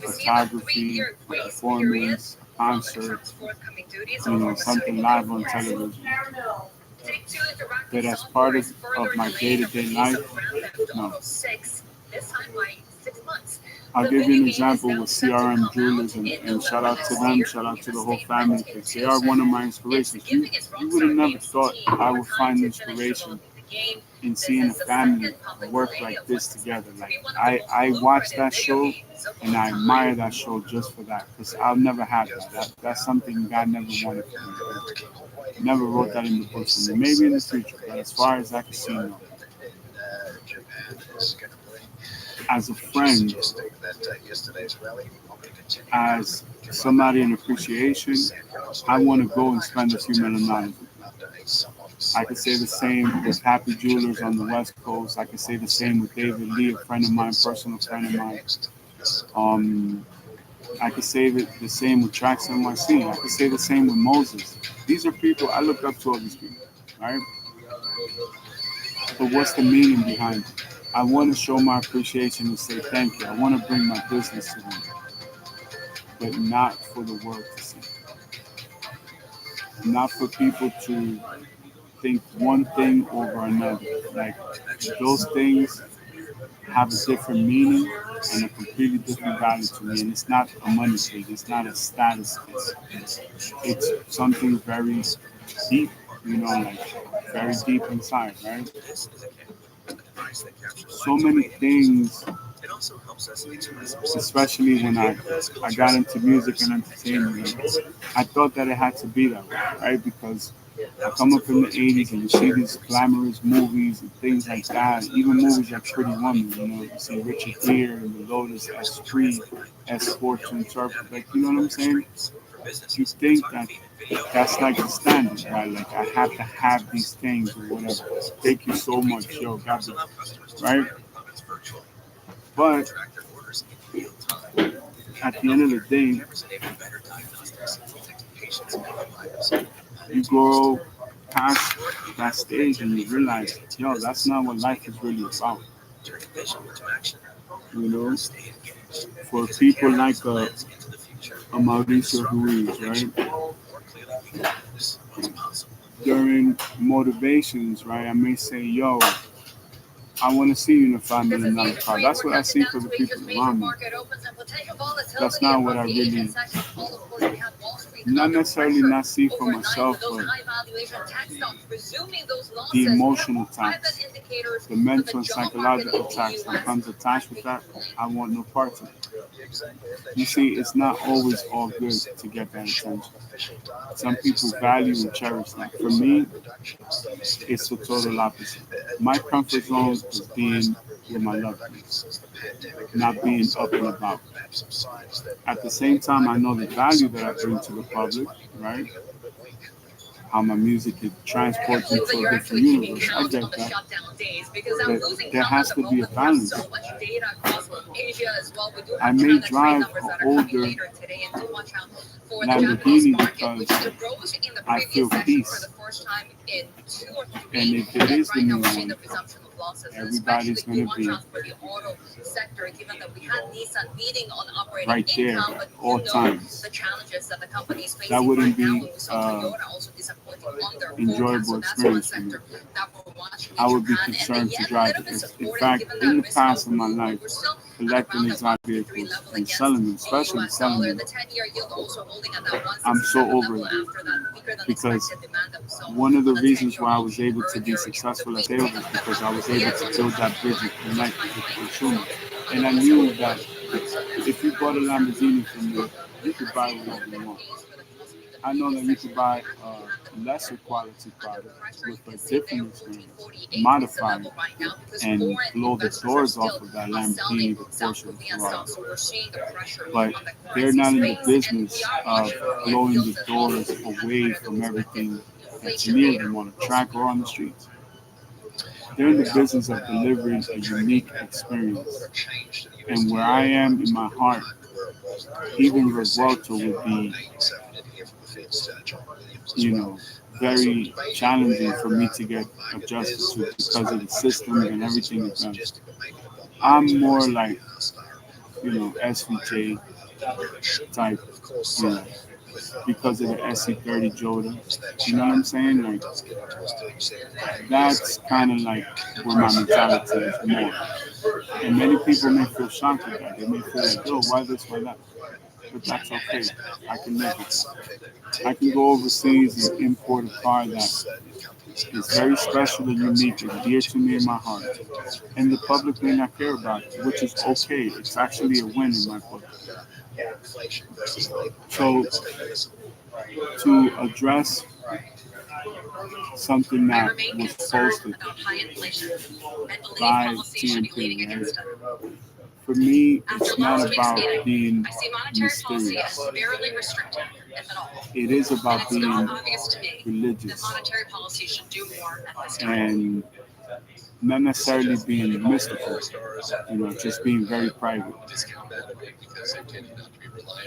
photography, performance, concert, something live on television. But as part of my day-to-day life, no. I'll give you an example with CRM Jewelers, and shout out to them, shout out to the whole family, because they are one of my inspirations. You would have never thought I would find inspiration in seeing a family work like this together. Like I watch that show and I admire that show just for that, because I'll never have that. That's something God never wanted for me. Never wrote that in the books for me. Maybe in the future, but as far as I can see, no. As a friend, as somebody in appreciation, I want to go and spend a few $1 million. I could say the same with Happy Jewelers on the West Coast. I could say the same with David Lee, a friend of mine, personal friend of mine. I could say the same with Trax NYC. I could say the same with Moses. These are people, I look up to all these people, right? But what's the meaning behind it? I want to show my appreciation and say thank you. I want to bring my business to them, but not for the world to see. Not for people to think one thing over another. Like, those things have a different meaning and a completely different value to me. And it's not a money thing. It's not a status thing. It's something very deep, like very deep inside, right? So many things, especially when I got into music and entertainment, I thought that it had to be that way, right? Because I come up in the 80s and you see these glamorous movies and things like that, even movies like Pretty Woman, you see Richard Gere and the Lotus, Esprit, Fortune, Turbo, like, you know what I'm saying? You think that that's like the standard, right? Like, I have to have these things or whatever. Thank you so much, yo, God bless, right? But at the end of the day, you go past that stage and you realize, yo, that's not what life is really about. For people like a Mauricio Ruiz, right? During motivations, right, I may say, yo, I want to see you in a $5 million car. That's what I see for the people around me. That's not what I really not necessarily not see for myself, but the emotional tax, the mental and psychological tax that comes attached with that, I want no part of it. You see, it's not always all good to get that attention. Some people value and cherish that. For me, it's the total opposite. My comfort zone is being with my loved ones, not being up and about. At the same time, I know the value that I bring to the public, right? How my music can transport you to a different universe. I get that. But there has to be a balance. I may drive an older Lamborghini because I feel peace. And if it is the new one, everybody's going to be right there at all times. That wouldn't be enjoyable experience for me. I would be concerned to drive it. In fact, in the past of my life, collecting exotic vehicles and selling them, especially selling them, I'm so over it. Because one of the reasons why I was able to be successful at sales is because I was able to build that bridge and connect with the consumer. And I knew that if you bought a Lamborghini from me, you could buy whatever you want. I know that you could buy a lesser quality product with a different experience, modify it, and blow the doors off of that Lamborghini, the Porsche, the Ferrari. But they're not in the business of blowing the doors away from everything that's near them on a track or on the streets. They're in the business of delivering a unique experience. And where I am in my heart, even Revuelto would be, very challenging for me to get adjusted to because of the system and everything it does. I'm more like, SVJ type, because of the SC30 Joda. You know what I'm saying? Like, that's kind of like where my mentality is more. And many people may feel shocked at that. They may feel like, yo, why this, why that? But that's okay. I can live with it. I can go overseas and import a car that is very special and unique and dear to me in my heart. And the public may not care about it, which is okay. It's actually a win in my book. So, to address something that was posted by TNP, right? For me, it's not about being mysterious. It is about being religious and not necessarily being mystical, just being very private.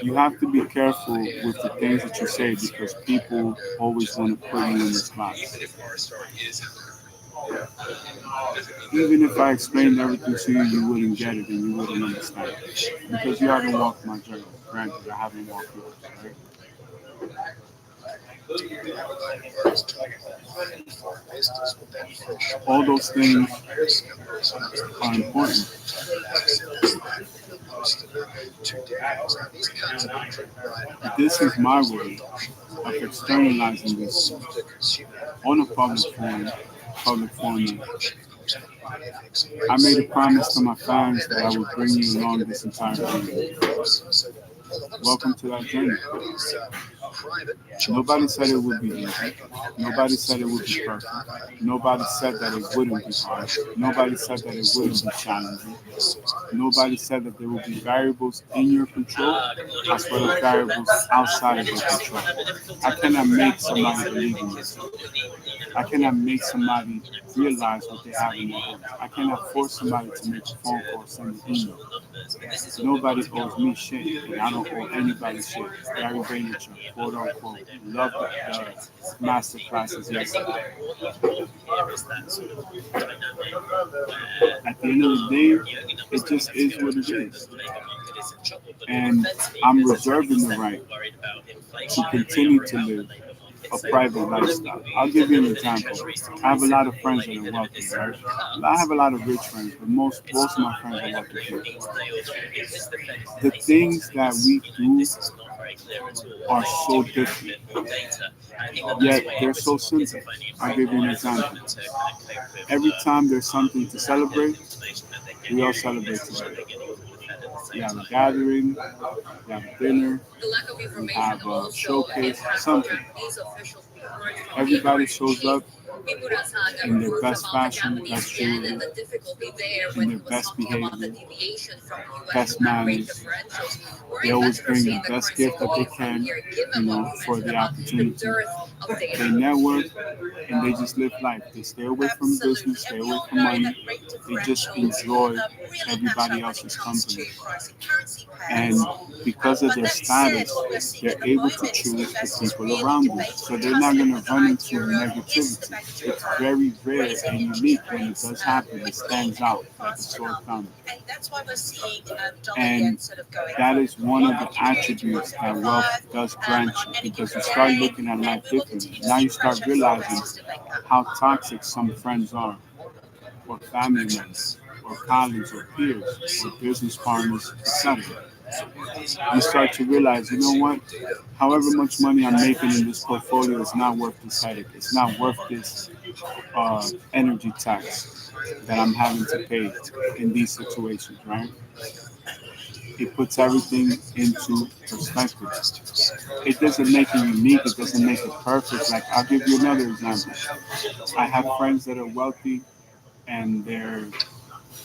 You have to be careful with the things that you say because people always want to put you in this box. Even if I explained everything to you, you wouldn't get it and you wouldn't understand. Because you haven't walked my journey. Granted, I haven't walked yours, right? All those things are important. This is my way of externalizing this on a public forum. I made a promise to my fans that I would bring you along this entire journey. Welcome to that journey. Nobody said it would be easy. Nobody said it would be perfect. Nobody said that it wouldn't be hard. Nobody said that it wouldn't be challenging. Nobody said that there would be variables in your control as well as variables outside of your control. I cannot make somebody believe in themselves. I cannot make somebody realize what they have in their head. I cannot force somebody to make a phone call, send an email. Nobody owes me shit, and I don't owe anybody shit. Gary Vaynerchuk, quote unquote, loved the Masterclasses yesterday. At the end of the day, it just is what it is. And I'm reserving the right to continue to live a private lifestyle. I'll give you an example. I have a lot of friends that are wealthy, right? I have a lot of rich friends, but most of my friends are wealthy people. The things that we do are so different, yet they're so simple. I'll give you an example. Every time there's something to celebrate, we all celebrate together. We have a gathering, we have a dinner, we have a showcase, something. Everybody shows up in their best fashion, best jewelry, in their best behavior, best manners. They always bring the best gift that they can, for the opportunity. They network and they just live life. They stay away from business, stay away from money. They just enjoy everybody else's company. And because of their status, they're able to choose the people around them. So they're not going to run into negativity. It's very rare and unique when it does happen. It stands out like a sore thumb. And that is one of the attributes that wealth does grant you, because you start looking at life differently. Now you start realizing how toxic some friends are, or family members, or colleagues, or peers, or business partners, etc. You start to realize, you know what? However much money I'm making in this portfolio is not worth this headache. It's not worth this energy tax that I'm having to pay in these situations, right? It puts everything into perspective. It doesn't make it unique. It doesn't make it perfect. Like, I'll give you another example. I have friends that are wealthy and they're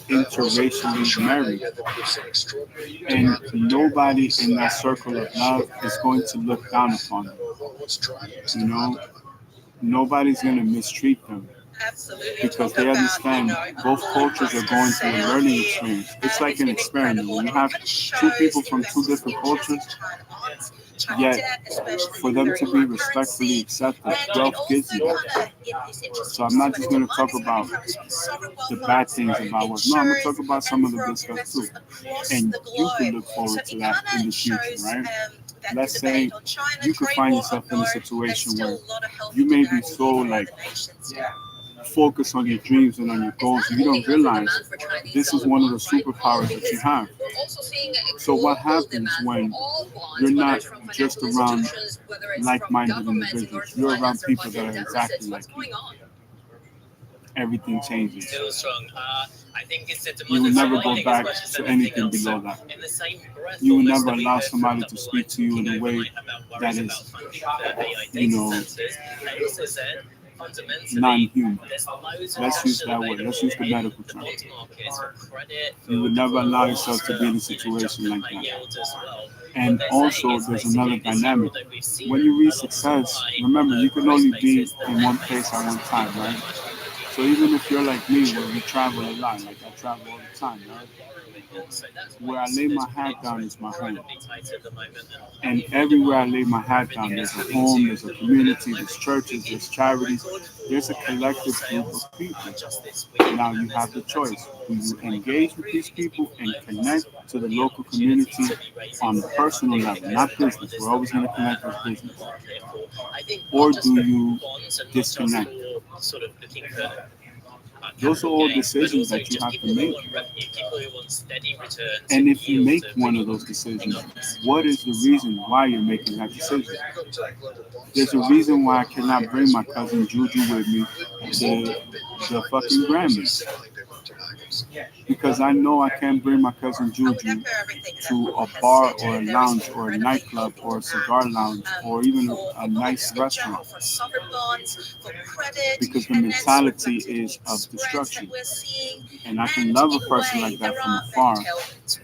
interracially married, and nobody in that circle of love is going to look down upon them. Nobody's going to mistreat them, because they understand both cultures are going through a learning experience. It's like an experiment. When you have two people from two different cultures, yet for them to be respectfully accepted, wealth gives you that. So I'm not just going to talk about the bad things about wealth. No, I'm going to talk about some of the good stuff too. And you can look forward to that in the future, right? Let's say you could find yourself in a situation where you may be so focus on your dreams and on your goals, you don't realize this is one of the superpowers that you have. So what happens when you're not just around like-minded individuals, you're around people that are exactly like you? Everything changes. You will never go back to anything below that. You will never allow somebody to speak to you in a way that is, non-human. Let's use that word. Let's use the medical term. You would never allow yourself to be in a situation like that. And also, there's another dynamic. When you reach success, remember, you can only be in one place at one time, right? So even if you're like me, where we travel a lot, like I travel all the time, right? Where I lay my hat down is my home. And everywhere I lay my hat down, there's a home, there's a community, there's churches, there's charities, there's a collective group of people. Now you have the choice. Do you engage with these people and connect to the local community on a personal level, not business? We're always going to connect with business. Or do you disconnect? Those are all decisions that you have to make. And if you make one of those decisions, what is the reason why you're making that decision? There's a reason why I cannot bring my cousin Juju with me to the fucking Grammys. Because I know I can't bring my cousin Juju to a bar or a lounge or a nightclub or a cigar lounge or even a nice restaurant. Because the mentality is of destruction. And I can love a person like that from afar,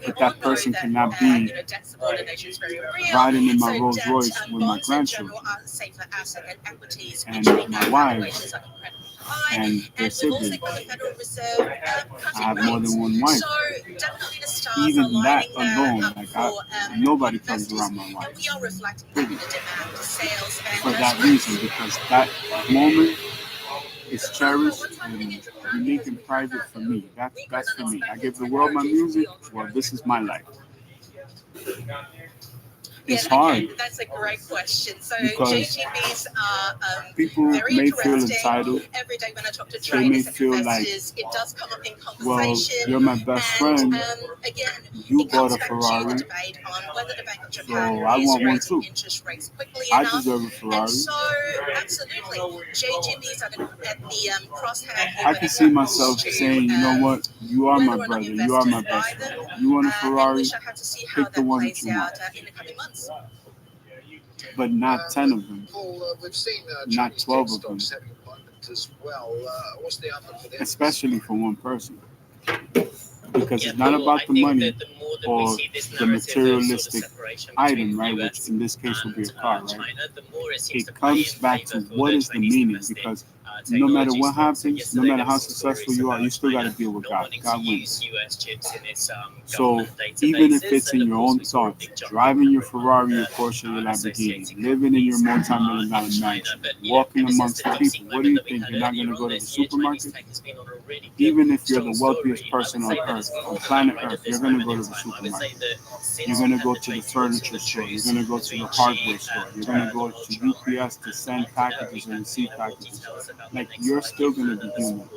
but that person cannot be riding in my Rolls Royce with my grandchildren and my wife and their siblings. I have more than one wife. Even that alone, nobody comes around my wife. For that reason, because that moment is cherished and unique and private for me. That's for me. I give the world my music. Well, this is my life. It's hard. That's a great question. So because JGBs are people very may feel interesting. entitled. Every day when I talk to They may traders and feel like, investors, it does come up in well, conversation. you're my best friend. Again, You it bought comes a back to the Ferrari, debate on whether the Bank of so Japan I is want one raising too. interest rates quickly I enough. deserve a And Ferrari. so, absolutely, JGBs are at the crosshair here I when can it see comes myself to saying, you know what, you are my whether or not brother, you are my investors buy best them. friend. You want a And Ferrari, we shall have to see how pick the that one that plays you want. out in the coming months. But not 10 of them, Paul, we've seen not Chinese 12 tech of them, stocks having a moment as well. What's the outlook for them? especially for one person. Because it's not about the money or the materialistic item, right? Which in this case would be a car, right? It comes back to what is the meaning, because no matter what happens, no matter how successful you are, you still got to deal with God. God wins. So even if it's in your own thoughts, driving your Ferrari, your Porsche, your Lamborghini, living in your multi-million-dollar mansion, walking amongst the people, what do you think? You're not going to go to the supermarket? Even if you're the wealthiest person on earth, on planet Earth, you're going to go to the supermarket. You're going to go to the furniture store. You're going to go to the hardware store. You're going to go to UPS to send packages and receive packages. Like, you're still going to be human.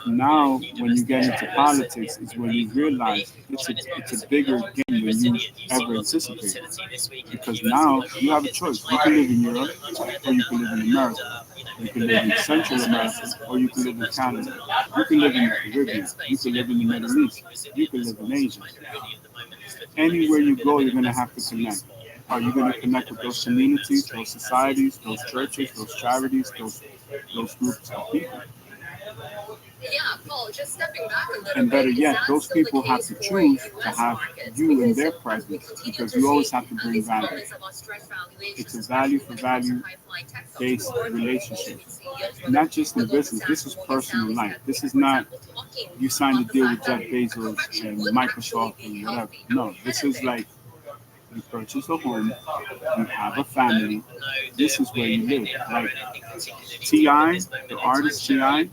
Now, when you get into politics, is when you realize it's a bigger game than you ever anticipated. Because now you have a choice. You can live in Europe, or you can live in America. You can live in Central America, or you can live in Canada. You can live in the Caribbean. You can live in the Middle East. You can live in Asia. Anywhere you go, you're going to have to connect. Are you going to connect with those communities, those societies, those churches, those charities, those groups of people? Yeah, Paul, just stepping back a little And better bit, yet, is that those still the people have case to for choose to US have markets? you in Because their as we presence, continue because to you always see have to bring these value. comments about stress valuations, It's a especially value for when it comes to value high-flying tech stocks, based we're working with relationship. Goldman CEOs, Not just in the Goldman business, Sachs, this is Morgan personal Stanley's life. head, This is for not example, talking you signed a about the deal fact with Jeff that Bezos correction and would actually Microsoft be and whatever. healthy. No, this is like you purchase a home, you have a family, this is where you live. Like T.I., the artist T.I.,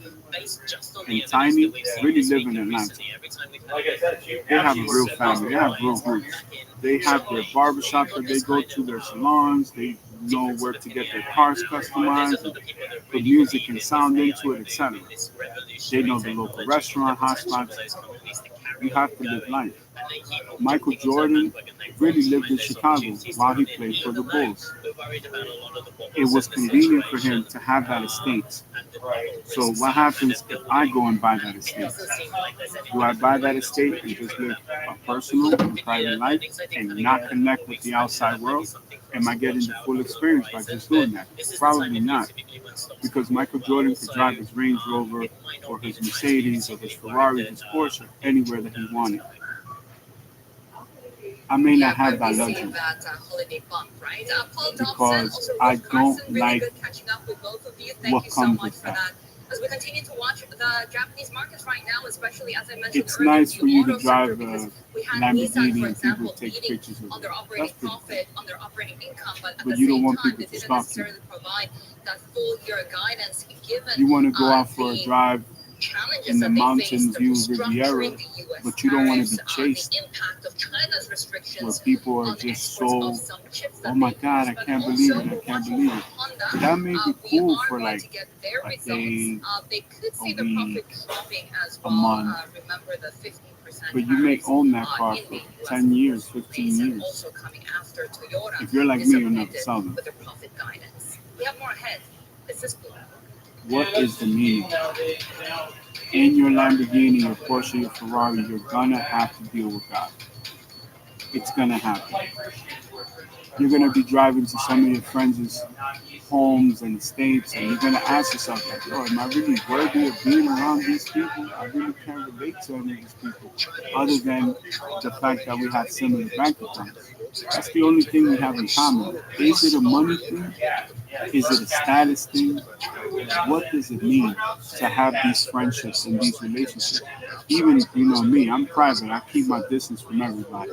and Tiny really live in Atlanta. They have a real family, they have real roots. They have their barbershops that they go to, their salons, they know where to get their cars customized, and put music and sound into it, etc. They know the local restaurant hotspots. You have to live life. Michael Jordan really lived in Chicago while he played for the Bulls. It was convenient for him to have that estate. So what happens if I go and buy that estate? Do I buy that estate and just live a personal and private life and not connect with the outside world? Am I getting the full experience by just doing that? Probably not. Because Michael Jordan could drive his Range Rover or his Mercedes or his Ferrari, his Porsche, anywhere that he wanted. I may not have that luxury because I don't like what comes with that. As we continue to watch the Japanese markets right now, especially as I mentioned It's earlier, nice for you to auto drive sector, a because we had Nissan, Lamborghini for and people example, take leading pictures of on it. their operating That's pretty cool. profit, on their operating income, but at But the you don't same want time, people they to didn't stalk you. necessarily provide that full year guidance given You want to go out for a the drive challenges in the that they Mountain faced, the View restructuring Riviera, the US but you don't want to be tariffs, chased the impact of China's where restrictions people are on just exports so, of some chips that oh my they God, use, I but can't also believe it, I we're can't watching believe for it. Honda. That may be We cool are for going like to get their a results. day, They could see a the profit week, dropping as a well. month. Remember the 15% But you may tariffs own that car in for the US 10 years, for 15 Nissan, years. also coming after Toyota If you're like me, you'll never disappointed sell them. with their profit guidance. We have more ahead. This is Blue. What is the meaning? In your Lamborghini, your Porsche, your Ferrari, you're gonna have to deal with God. It's gonna happen. You're gonna be driving to some of your friends' homes and estates, and you're gonna ask yourself, like, "Yo, am I really worthy of being around these people? I really can't relate to any of these people, other than the fact that we have similar bank accounts. That's the only thing we have in common. Is it a money thing? Is it a status thing? What does it mean to have these friendships and these relationships? Even, you know me, I'm private. I keep my distance from everybody.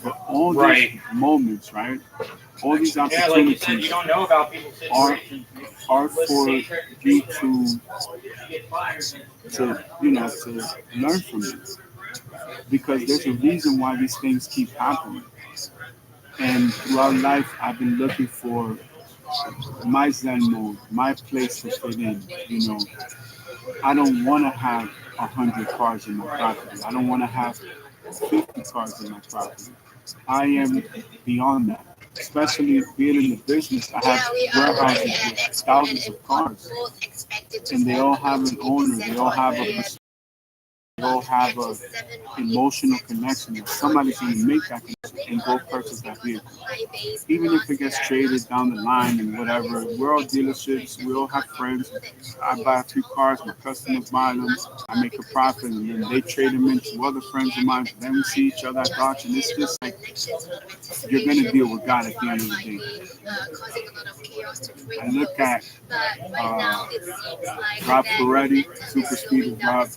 But all these moments, right? All these opportunities are for you to learn from it. because there's a reason why these things keep happening. And throughout life, I've been looking for my Zen mode, my place to fit in. I don't want to have 100 cars in my property. I don't want to have 50 cars in my property. I am beyond that. Especially being in the business, I have warehouses with thousands of cars, and they all have an owner. They all have a emotional connection. That somebody's going to make that connection and go purchase that vehicle, even if it gets traded down the line and whatever. We're all dealerships. We all have friends. I buy a few cars. My customers buy them. I make a profit, and then they trade them into other friends of mine. Then we see each other at Dodge, and it's just like you're going to deal with God at the end of the day. I look at Rob Peretti, Super Speed of Rob.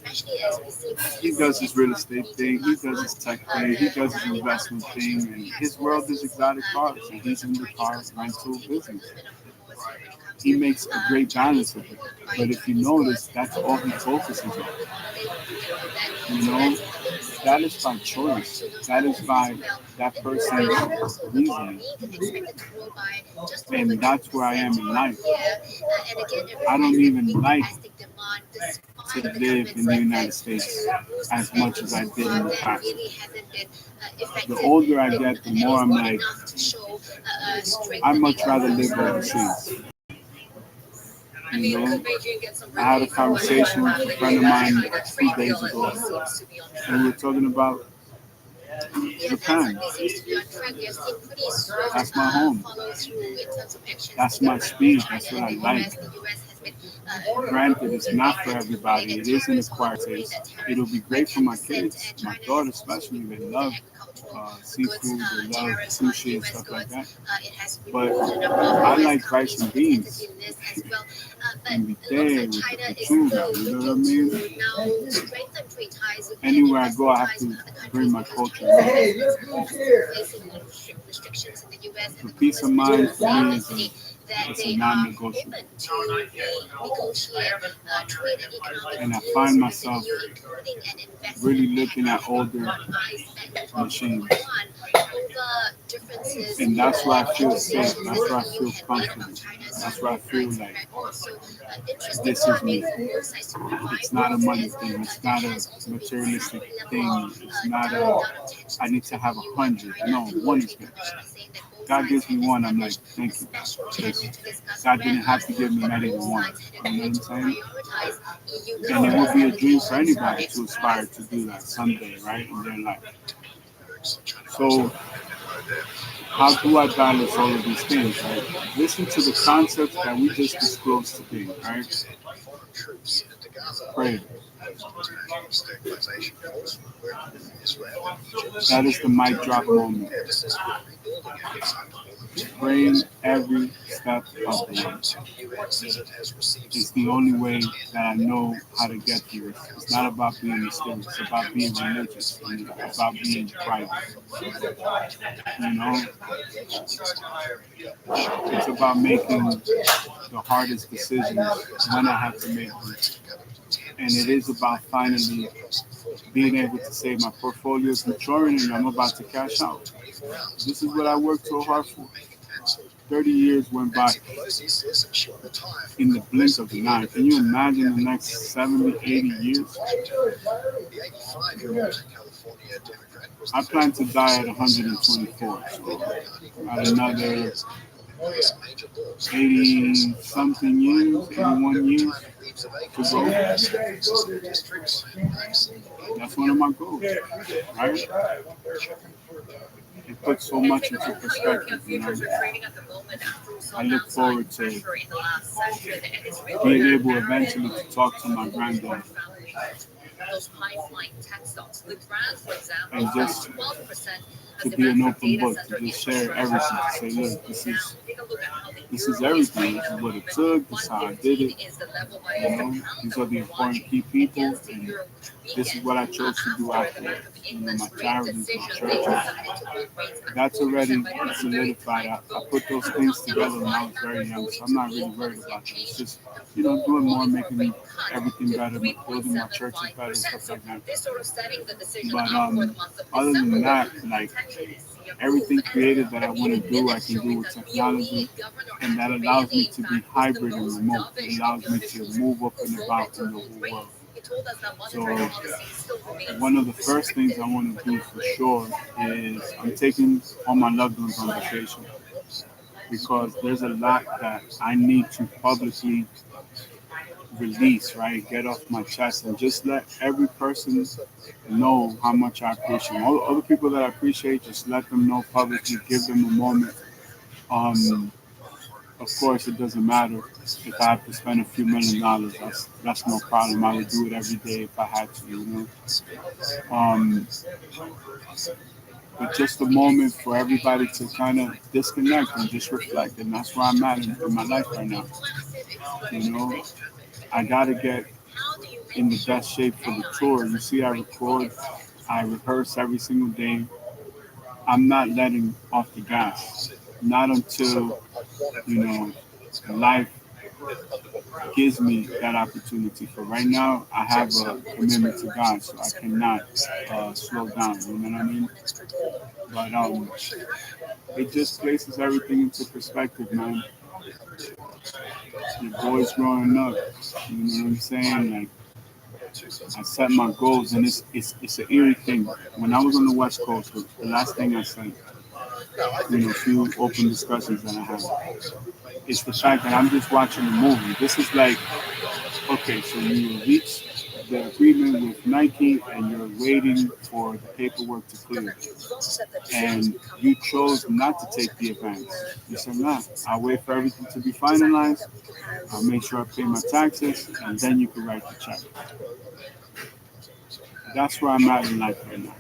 He does his real estate thing, he does his tech thing, he does his investment thing, and his world is exotic cars, and he's in the car rental business. He makes a great balance of it. But if you notice, that's all he focuses on. That is by choice. That is by that person's reasoning. And that's where I am in life. I don't even like to live in the United States as much as I did in the past. The older I get, the more I'm like, I'd much rather live overseas. I had a conversation with a friend of mine 2 days ago, and we were talking about Japan. That's my home. That's my speed. That's what I like. Granted, it's not for everybody. It is an acquired taste. It'll be great for my kids, my daughter especially. They love seafood, they love sushi and stuff like that. But I like rice and beans and be there with the tuna, you know what I mean? Anywhere I go, I have to bring my culture. The peace of mind for me is it's a non-negotiable. And I find myself really looking at older machines. And that's where I feel safe. That's where I feel comfortable. That's where I feel like this is me. It's not a money thing. It's not a materialistic thing. It's not I need to have 100. No, one is good. God gives me one, I'm like, thank you. God didn't have to give me not even one. You know what I'm saying? And it would be a dream for anybody to aspire to do that someday, right, in their life. So, how do I balance all of these things, right? Listen to the concepts that we just disclosed today, right? Pray. That is the mic drop moment. Praying every step of the way. It's the only way that I know how to get through. It's not about being mysterious. It's about being religious. It's about being private. It's about making the hardest decisions when I have to make them. And it is about finally being able to say my portfolio is maturing and I'm about to cash out. This is what I worked so hard for. 30 years went by in the blink of an eye. Can you imagine the next 70, 80 years? I plan to die at 124. So at another 80 something years, 81 years to go. That's one of my goals, right? It puts so much into perspective, I look forward to being able eventually to talk to my granddaughter. And just to be an open book, to just share everything, to say, look, this is This is everything. This is what it took. This is how I did it. These are the important key people, and this is what I chose to do after, my charities, my churches. That's already solidified. I put those things together when I was very young, so I'm not really worried about that. It's just, doing more, making everything better, building my churches better, stuff like that. But other than that, like everything creative that I want to do, I can do with technology, and that allows me to be hybrid and remote. It allows me to move up and about in the whole world. So one of the first things I want to do for sure is I'm taking all my loved ones on vacation because there's a lot that I need to publicly release, right? Get off my chest and just let every person know how much I appreciate them. All the people that I appreciate, just let them know publicly, give them a moment. Of course, it doesn't matter if I have to spend a few $1,000,000. That's no problem. I would do it every day if I had to, Um, but just a moment for everybody to kind of disconnect and just reflect, and that's where I'm at in my life right now. I gotta get in the best shape for the tour. You see, I record, I rehearse every single day. I'm not letting off the gas. Not until, life gives me that opportunity. For right now, I have a commitment to God, so I cannot slow down. You know what I mean? But it just places everything into perspective, man. Your boy's growing up. You know what I'm saying? Like, I set my goals, and it's an eerie thing. When I was on the West Coast, the last thing I said, a few open discussions that I had, it's the fact that I'm just watching a movie. This is like, okay, so you reach the agreement with Nike and you're waiting for the paperwork to clear. And you chose not to take the advance. You said, nah, I'll wait for everything to be finalized. I'll make sure I pay my taxes, and then you can write the check. That's where I'm at in life right now.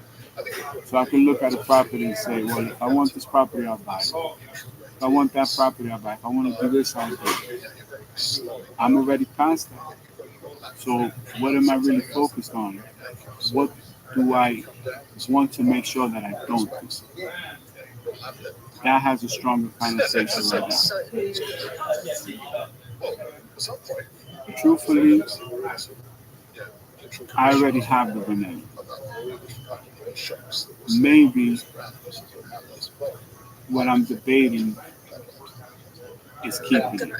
So I can look at a property and say, well, if I want this property, I'll buy it. If I want that property, I'll buy it. If I want to do this, I'll do it. I'm already past that. So what am I really focused on? What do I want to make sure that I don't do? That has a stronger conversation right now. Truthfully, I already have the vanilla. Maybe what I'm debating is keeping it.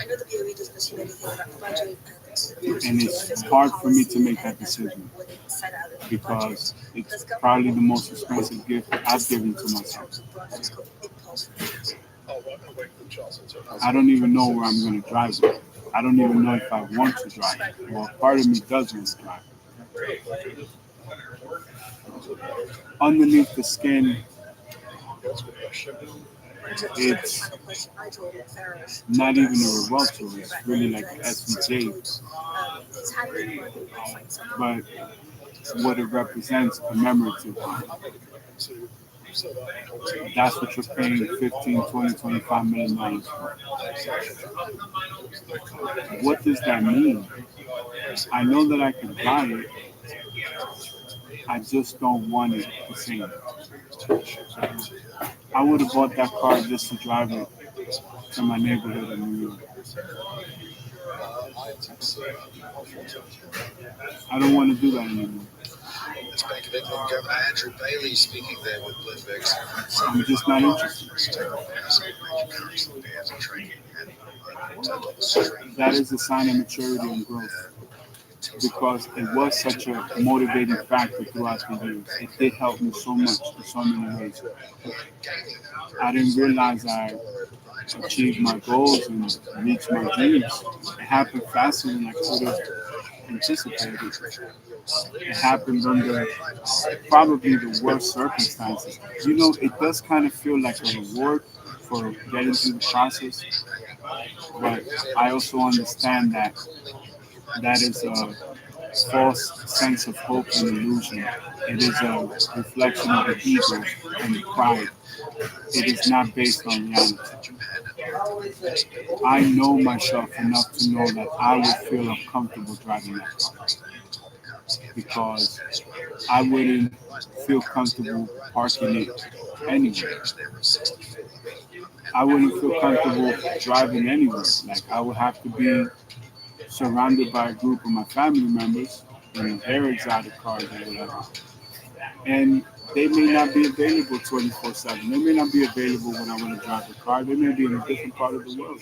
And it's hard for me to make that decision because it's probably the most expensive gift I've given to myself. I don't even know where I'm going to drive it. I don't even know if I want to drive it. Well, part of me does want to drive it. Underneath the skin, it's not even a Revuelto, it's really like an SVJ. But what it represents commemorative. That's what you're paying 15, 20, 25 million dollars for. What does that mean? I know that I can buy it. I just don't want it the same. I would have bought that car just to drive it to my neighborhood in New York. I don't want to do that anymore. It's Bank of England Governor Andrew Bailey speaking there with Bloomberg's. I'm just not interested. That is a sign of maturity and growth. Because it was such a motivating factor throughout the years. It did help me so much in so many ways. I didn't realize I achieved my goals and reached my dreams. It happened faster than I could have anticipated. It happened under probably the worst circumstances. It does kind of feel like a reward for getting through the process, but I also understand that is a false sense of hope and illusion. It is a reflection of the ego and the pride. It is not based on reality. I know myself enough to know that I would feel uncomfortable driving that car because I wouldn't feel comfortable parking it anywhere. I wouldn't feel comfortable driving anywhere. Like I would have to be surrounded by a group of my family members in their exotic cars or whatever. And they may not be available 24/7. They may not be available when I want to drive the car. They may be in a different part of the world.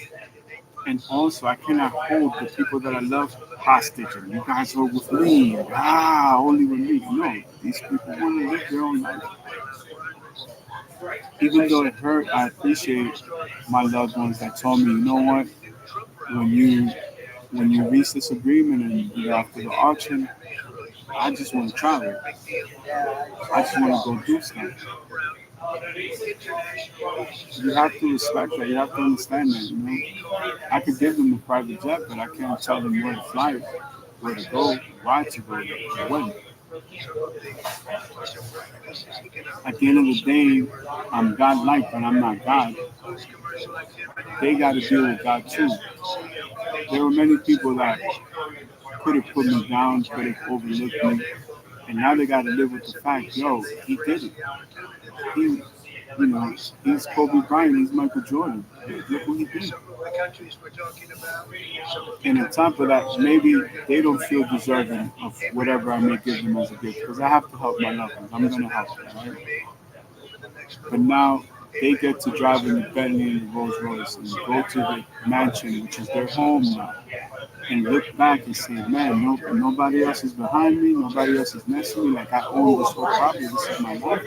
And also, I cannot hold the people that I love hostage. And you guys are with me. Only with me. No, these people want to live their own life. Even though it hurt, I appreciate my loved ones that told me, you know what, when you reach this agreement and you go after the auction, I just want to travel. I just want to go do stuff. You have to respect that. You have to understand that. I could give them a private jet, but I can't tell them where to fly, where to go, why to go, or when. At the end of the day, I'm God-like, but I'm not God. They got to deal with God too. There were many people that could have put me down, could have overlooked me, and now they got to live with the fact, yo, he did it. He, he's Kobe Bryant, he's Michael Jordan. Look what he did. And on top of that, maybe they don't feel deserving of whatever I may give them as a gift because I have to help my loved ones. I'm going to help them, right? But now they get to drive in the Bentley and the Rolls Royce and go to the mansion, which is their home now, and look back and say, man, nobody else is behind me, nobody else is next to me. Like I own this whole property, this is my life.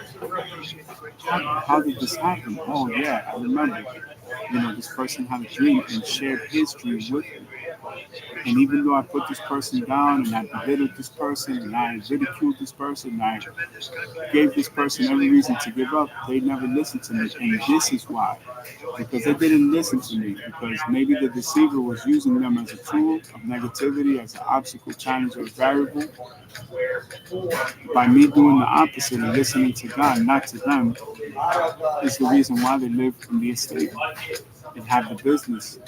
How did this happen? Oh yeah, I remember. This person had a dream and shared his dream with me. And even though I put this person down and I belittled this person and I ridiculed this person and I gave this person every reason to give up, they never listened to me. And this is why. Because they didn't listen to me. Because maybe the deceiver was using them as a tool of negativity, as an obstacle, challenge, or variable. By me doing the opposite and listening to God, not to them, is the reason why they live in the estate and have the business,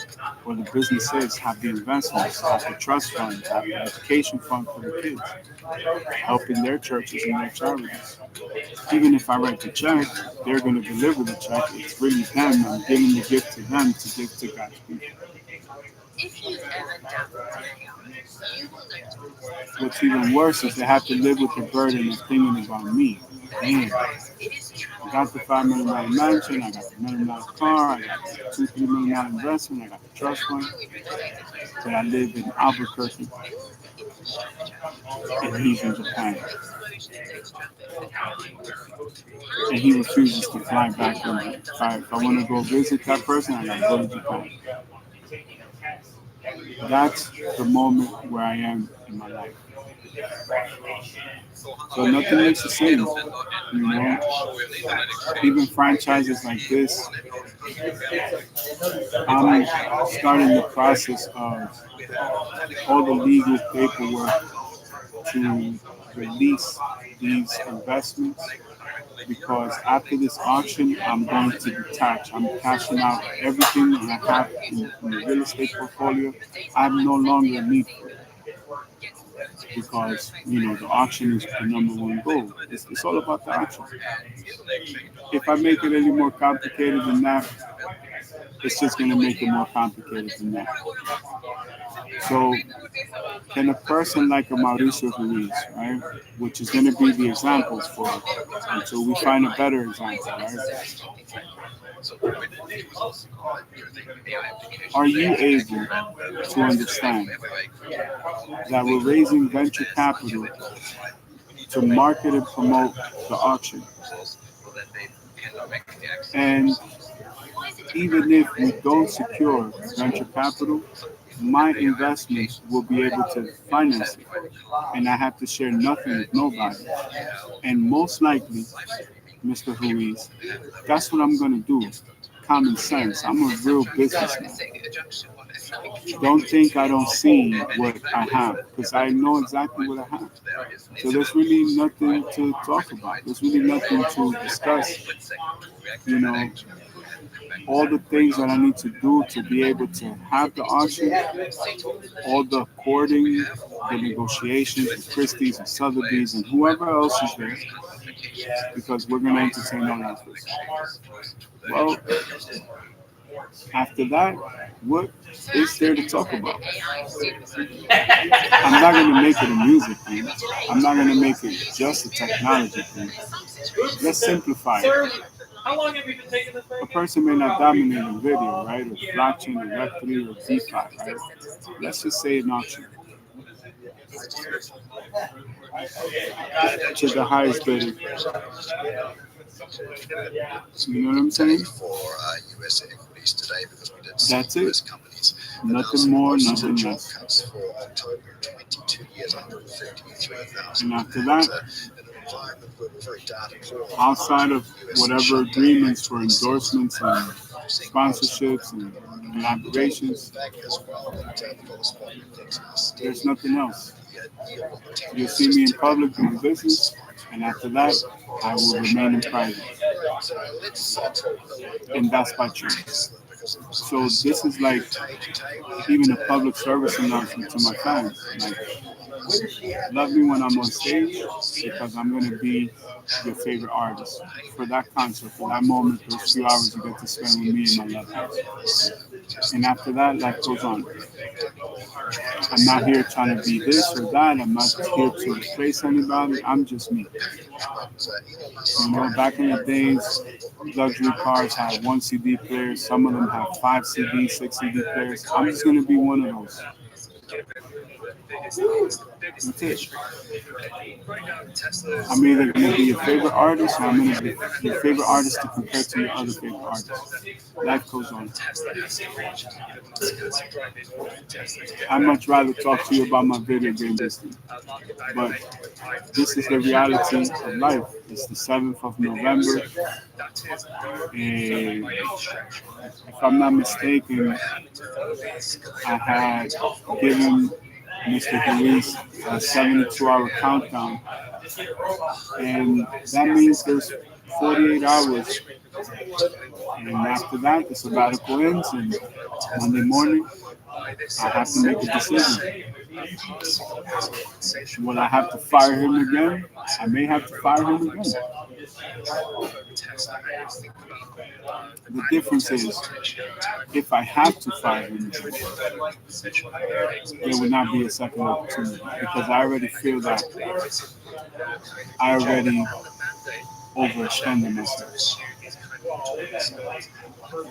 or the businesses have the investments, have the trust funds, have the education fund for the kids, helping their churches and their charities. Even if I write the check, they're going to deliver the check. It's really them. I'm giving the gift to them to give to God's people. What's even worse is they have to live with the burden of thinking about me. Damn. I got the $5 million mansion, I got the $1 million car, I got the $2-3 million investment, I got the trust fund, but I live in Albuquerque and he's in Japan. And he refuses to fly back with me. If I want to go visit that person, I gotta go to Japan. That's the moment where I am in my life. So nothing makes the same, Even franchises like this, I'm starting the process of all the legal paperwork to release these investments because after this auction, I'm going to detach. I'm cashing out everything that I have in the real estate portfolio. I'm no longer a need for it because, the auction is the number one goal. It's all about the auction. If I make it any more complicated than that, it's just going to make it more complicated than that. So, can a person like a Mauricio Ruiz, right, which is going to be the examples for it until we find a better example, right? Are you able to understand that we're raising venture capital to market and promote the auction? And even if we don't secure venture capital, my investments will be able to finance it. And I have to share nothing with nobody. And most likely, Mr. Ruiz, that's what I'm going to do. Common sense. I'm a real businessman. Don't think I don't see what I have, because I know exactly what I have. So there's really nothing to talk about. There's really nothing to discuss. You know, all the things that I need to do to be able to have the auction, all the courting, the negotiations with Christie's and Sotheby's and whoever else is there, because we're going to entertain all of this. Well, after that, what is there to talk about? I'm not going to make it a music thing. I'm not going to make it just a technology thing. Let's simplify it. How long have you been taking this? A person may not dominate in video, right? Or blockchain, or Web3, or DeFi, right? Let's just say an auction. To the highest bidder. You know what I'm saying? US equities today because we did That's US it. companies. Nothing more, nothing less. Cuts for October 22 years, 153,000. And after that, in an environment where we're very data poor, outside of whatever agreements for endorsements and sponsorships and collaborations, there's nothing else. You'll see me in public doing business, and after that, I will remain in private. And that's by choice. So this is like even a public service announcement to my fans. Like, love me when I'm on stage, because I'm going to be your favorite artist for that concert, for that moment, those few hours you get to spend with me and my loved ones. And after that, life goes on. I'm not here trying to be this or that. I'm not here to replace anybody. I'm just me. You know, back in the days, luxury cars had 1 CD players. Some of them have 5 CD, 6 CD players. I'm just going to be one of those. That's it. I'm either going to be your favorite artist, or I'm going to be your favorite artist to compare to your other favorite artist. Life goes on. I'd much rather talk to you about my video game business. But this is the reality of life. It's the 7th of November. And if I'm not mistaken, I had given Mr. Luis a 72-hour countdown. And that means there's 48 hours. And after that, the sabbatical ends, and Monday morning, I have to make a decision. Will I have to fire him again? I may have to fire him again. The difference is, if I have to fire him again, there would not be a second opportunity, because I already feel that I already overextended myself.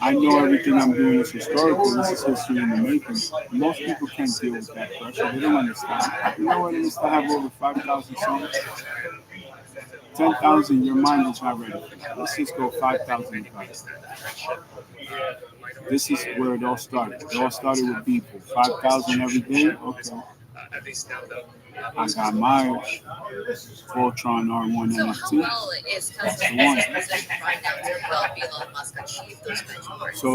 I know everything I'm doing is historical. This is history in the making. Most people can't deal with that pressure. They don't understand. You know what it is to have over 5,000 songs? 10,000, your mind is not ready. Let's just go 5,000. This is where it all started. It all started with people. 5,000 every day? Okay. I got my Voltron R1 NFT. That's the one. So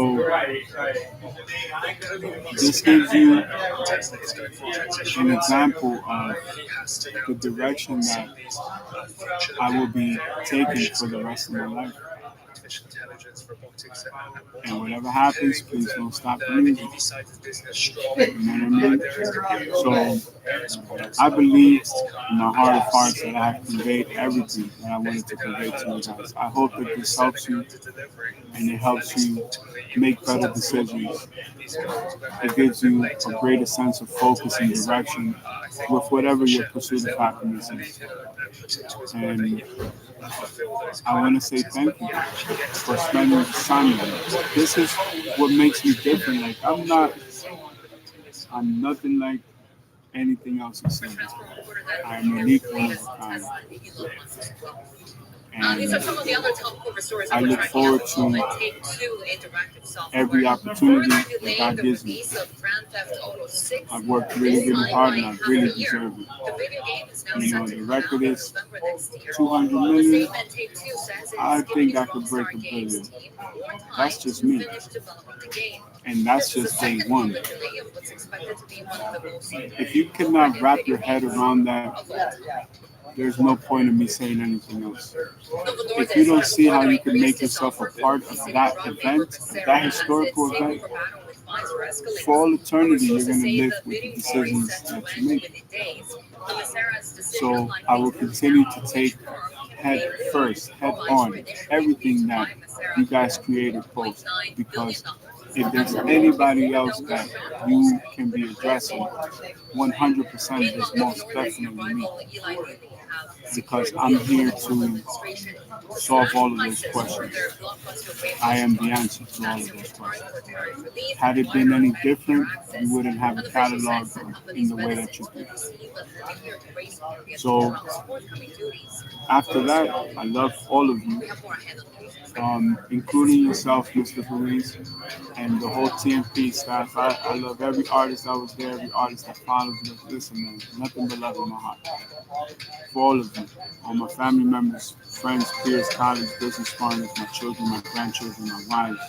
this gives you an example of the direction that I will be taking for the rest of my life. And whatever happens, please don't stop believing. You know what I mean? So I believe in my heart of hearts that I have conveyed everything that I wanted to convey to you guys. I hope that this helps you, and it helps you make better decisions. It gives you a greater sense of focus and direction with whatever your pursuit of happiness is. And I want to say thank you for spending time with me. This is what makes me different. Like, I'm nothing like anything else you see. I'm unique, one of a kind. These are And some of the other top cover stories I that we're look tracking forward at the moment. to Take-Two interactive software. every opportunity Further that delaying God the gives me. release of Grand Theft Auto 6 I've worked this really, really time hard by and I half really a year. deserve it. The video game is now You set know, to the come out record in is November next year. 200 The million. statement Take-Two says it I is giving think I its could break Rockstar a Games billion. team more time That's just to me. finish developing the game. And that's This is just the day second one. public delay of what's expected to be one of the most If you cannot wrap your head around that, of all time. there's no point in me saying anything else. Novo If you don't Nordisk see how you further can make increased its yourself a offer part for of PC that Rob event, Paper of that Becerra as historical its event, takeover battle with Pfizer escalates. for all eternity, you're Sources going to say live the with the bidding war is decisions set to that end you make. within days. Becerra's decision, So like I will Facebook's continue now to which take firm can head pay first, head Pfizer on initially everything agreed to that buy Becerra you guys for created post. $1.9 Because billion. if there's anybody else that you can be addressing, 100% is most definitely me. Because I'm here to solve all of those questions. I am the answer to all of those questions. Had it been any different, you wouldn't have a catalog in the way that you do. So after that, I love all of you, including yourself, Mr. Ruiz, and the whole TMP staff. I love every artist that was there, every artist that follows me. Listen, man, nothing but love in my heart. For all of you, all my family members, friends, peers, colleagues, business partners, my children, my grandchildren, my wives,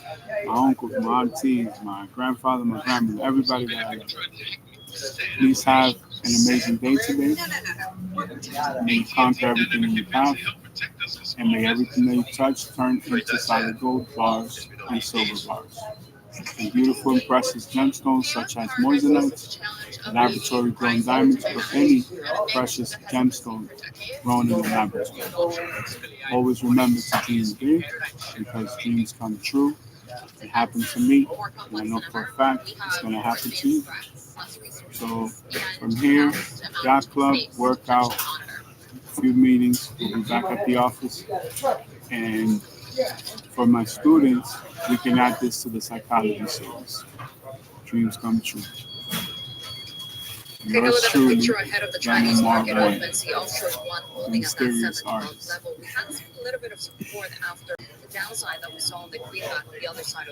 my uncles, my aunties, my grandfather, my grandmother, everybody that I love. Please have an amazing day today. May you conquer everything in your path, and may everything that you touch turn into solid gold bars and silver bars. And beautiful and precious gemstones such as moissanite, laboratory-grown diamonds, or any precious gemstone grown in the laboratory. Always remember to dream big, because dreams come true. It happened to me, and I know for a fact it's going to happen to you. So from here, yacht club, workout, a few meetings, we'll be back at the office. And for my students, we can add this to the psychology series. Dreams come true. Take a look at the picture ahead of the Chinese market opens. The offshore yuan holding at that Mysterious 7 artist. level. We had seen a little bit of support after the downside that we saw on the greenback on the other side of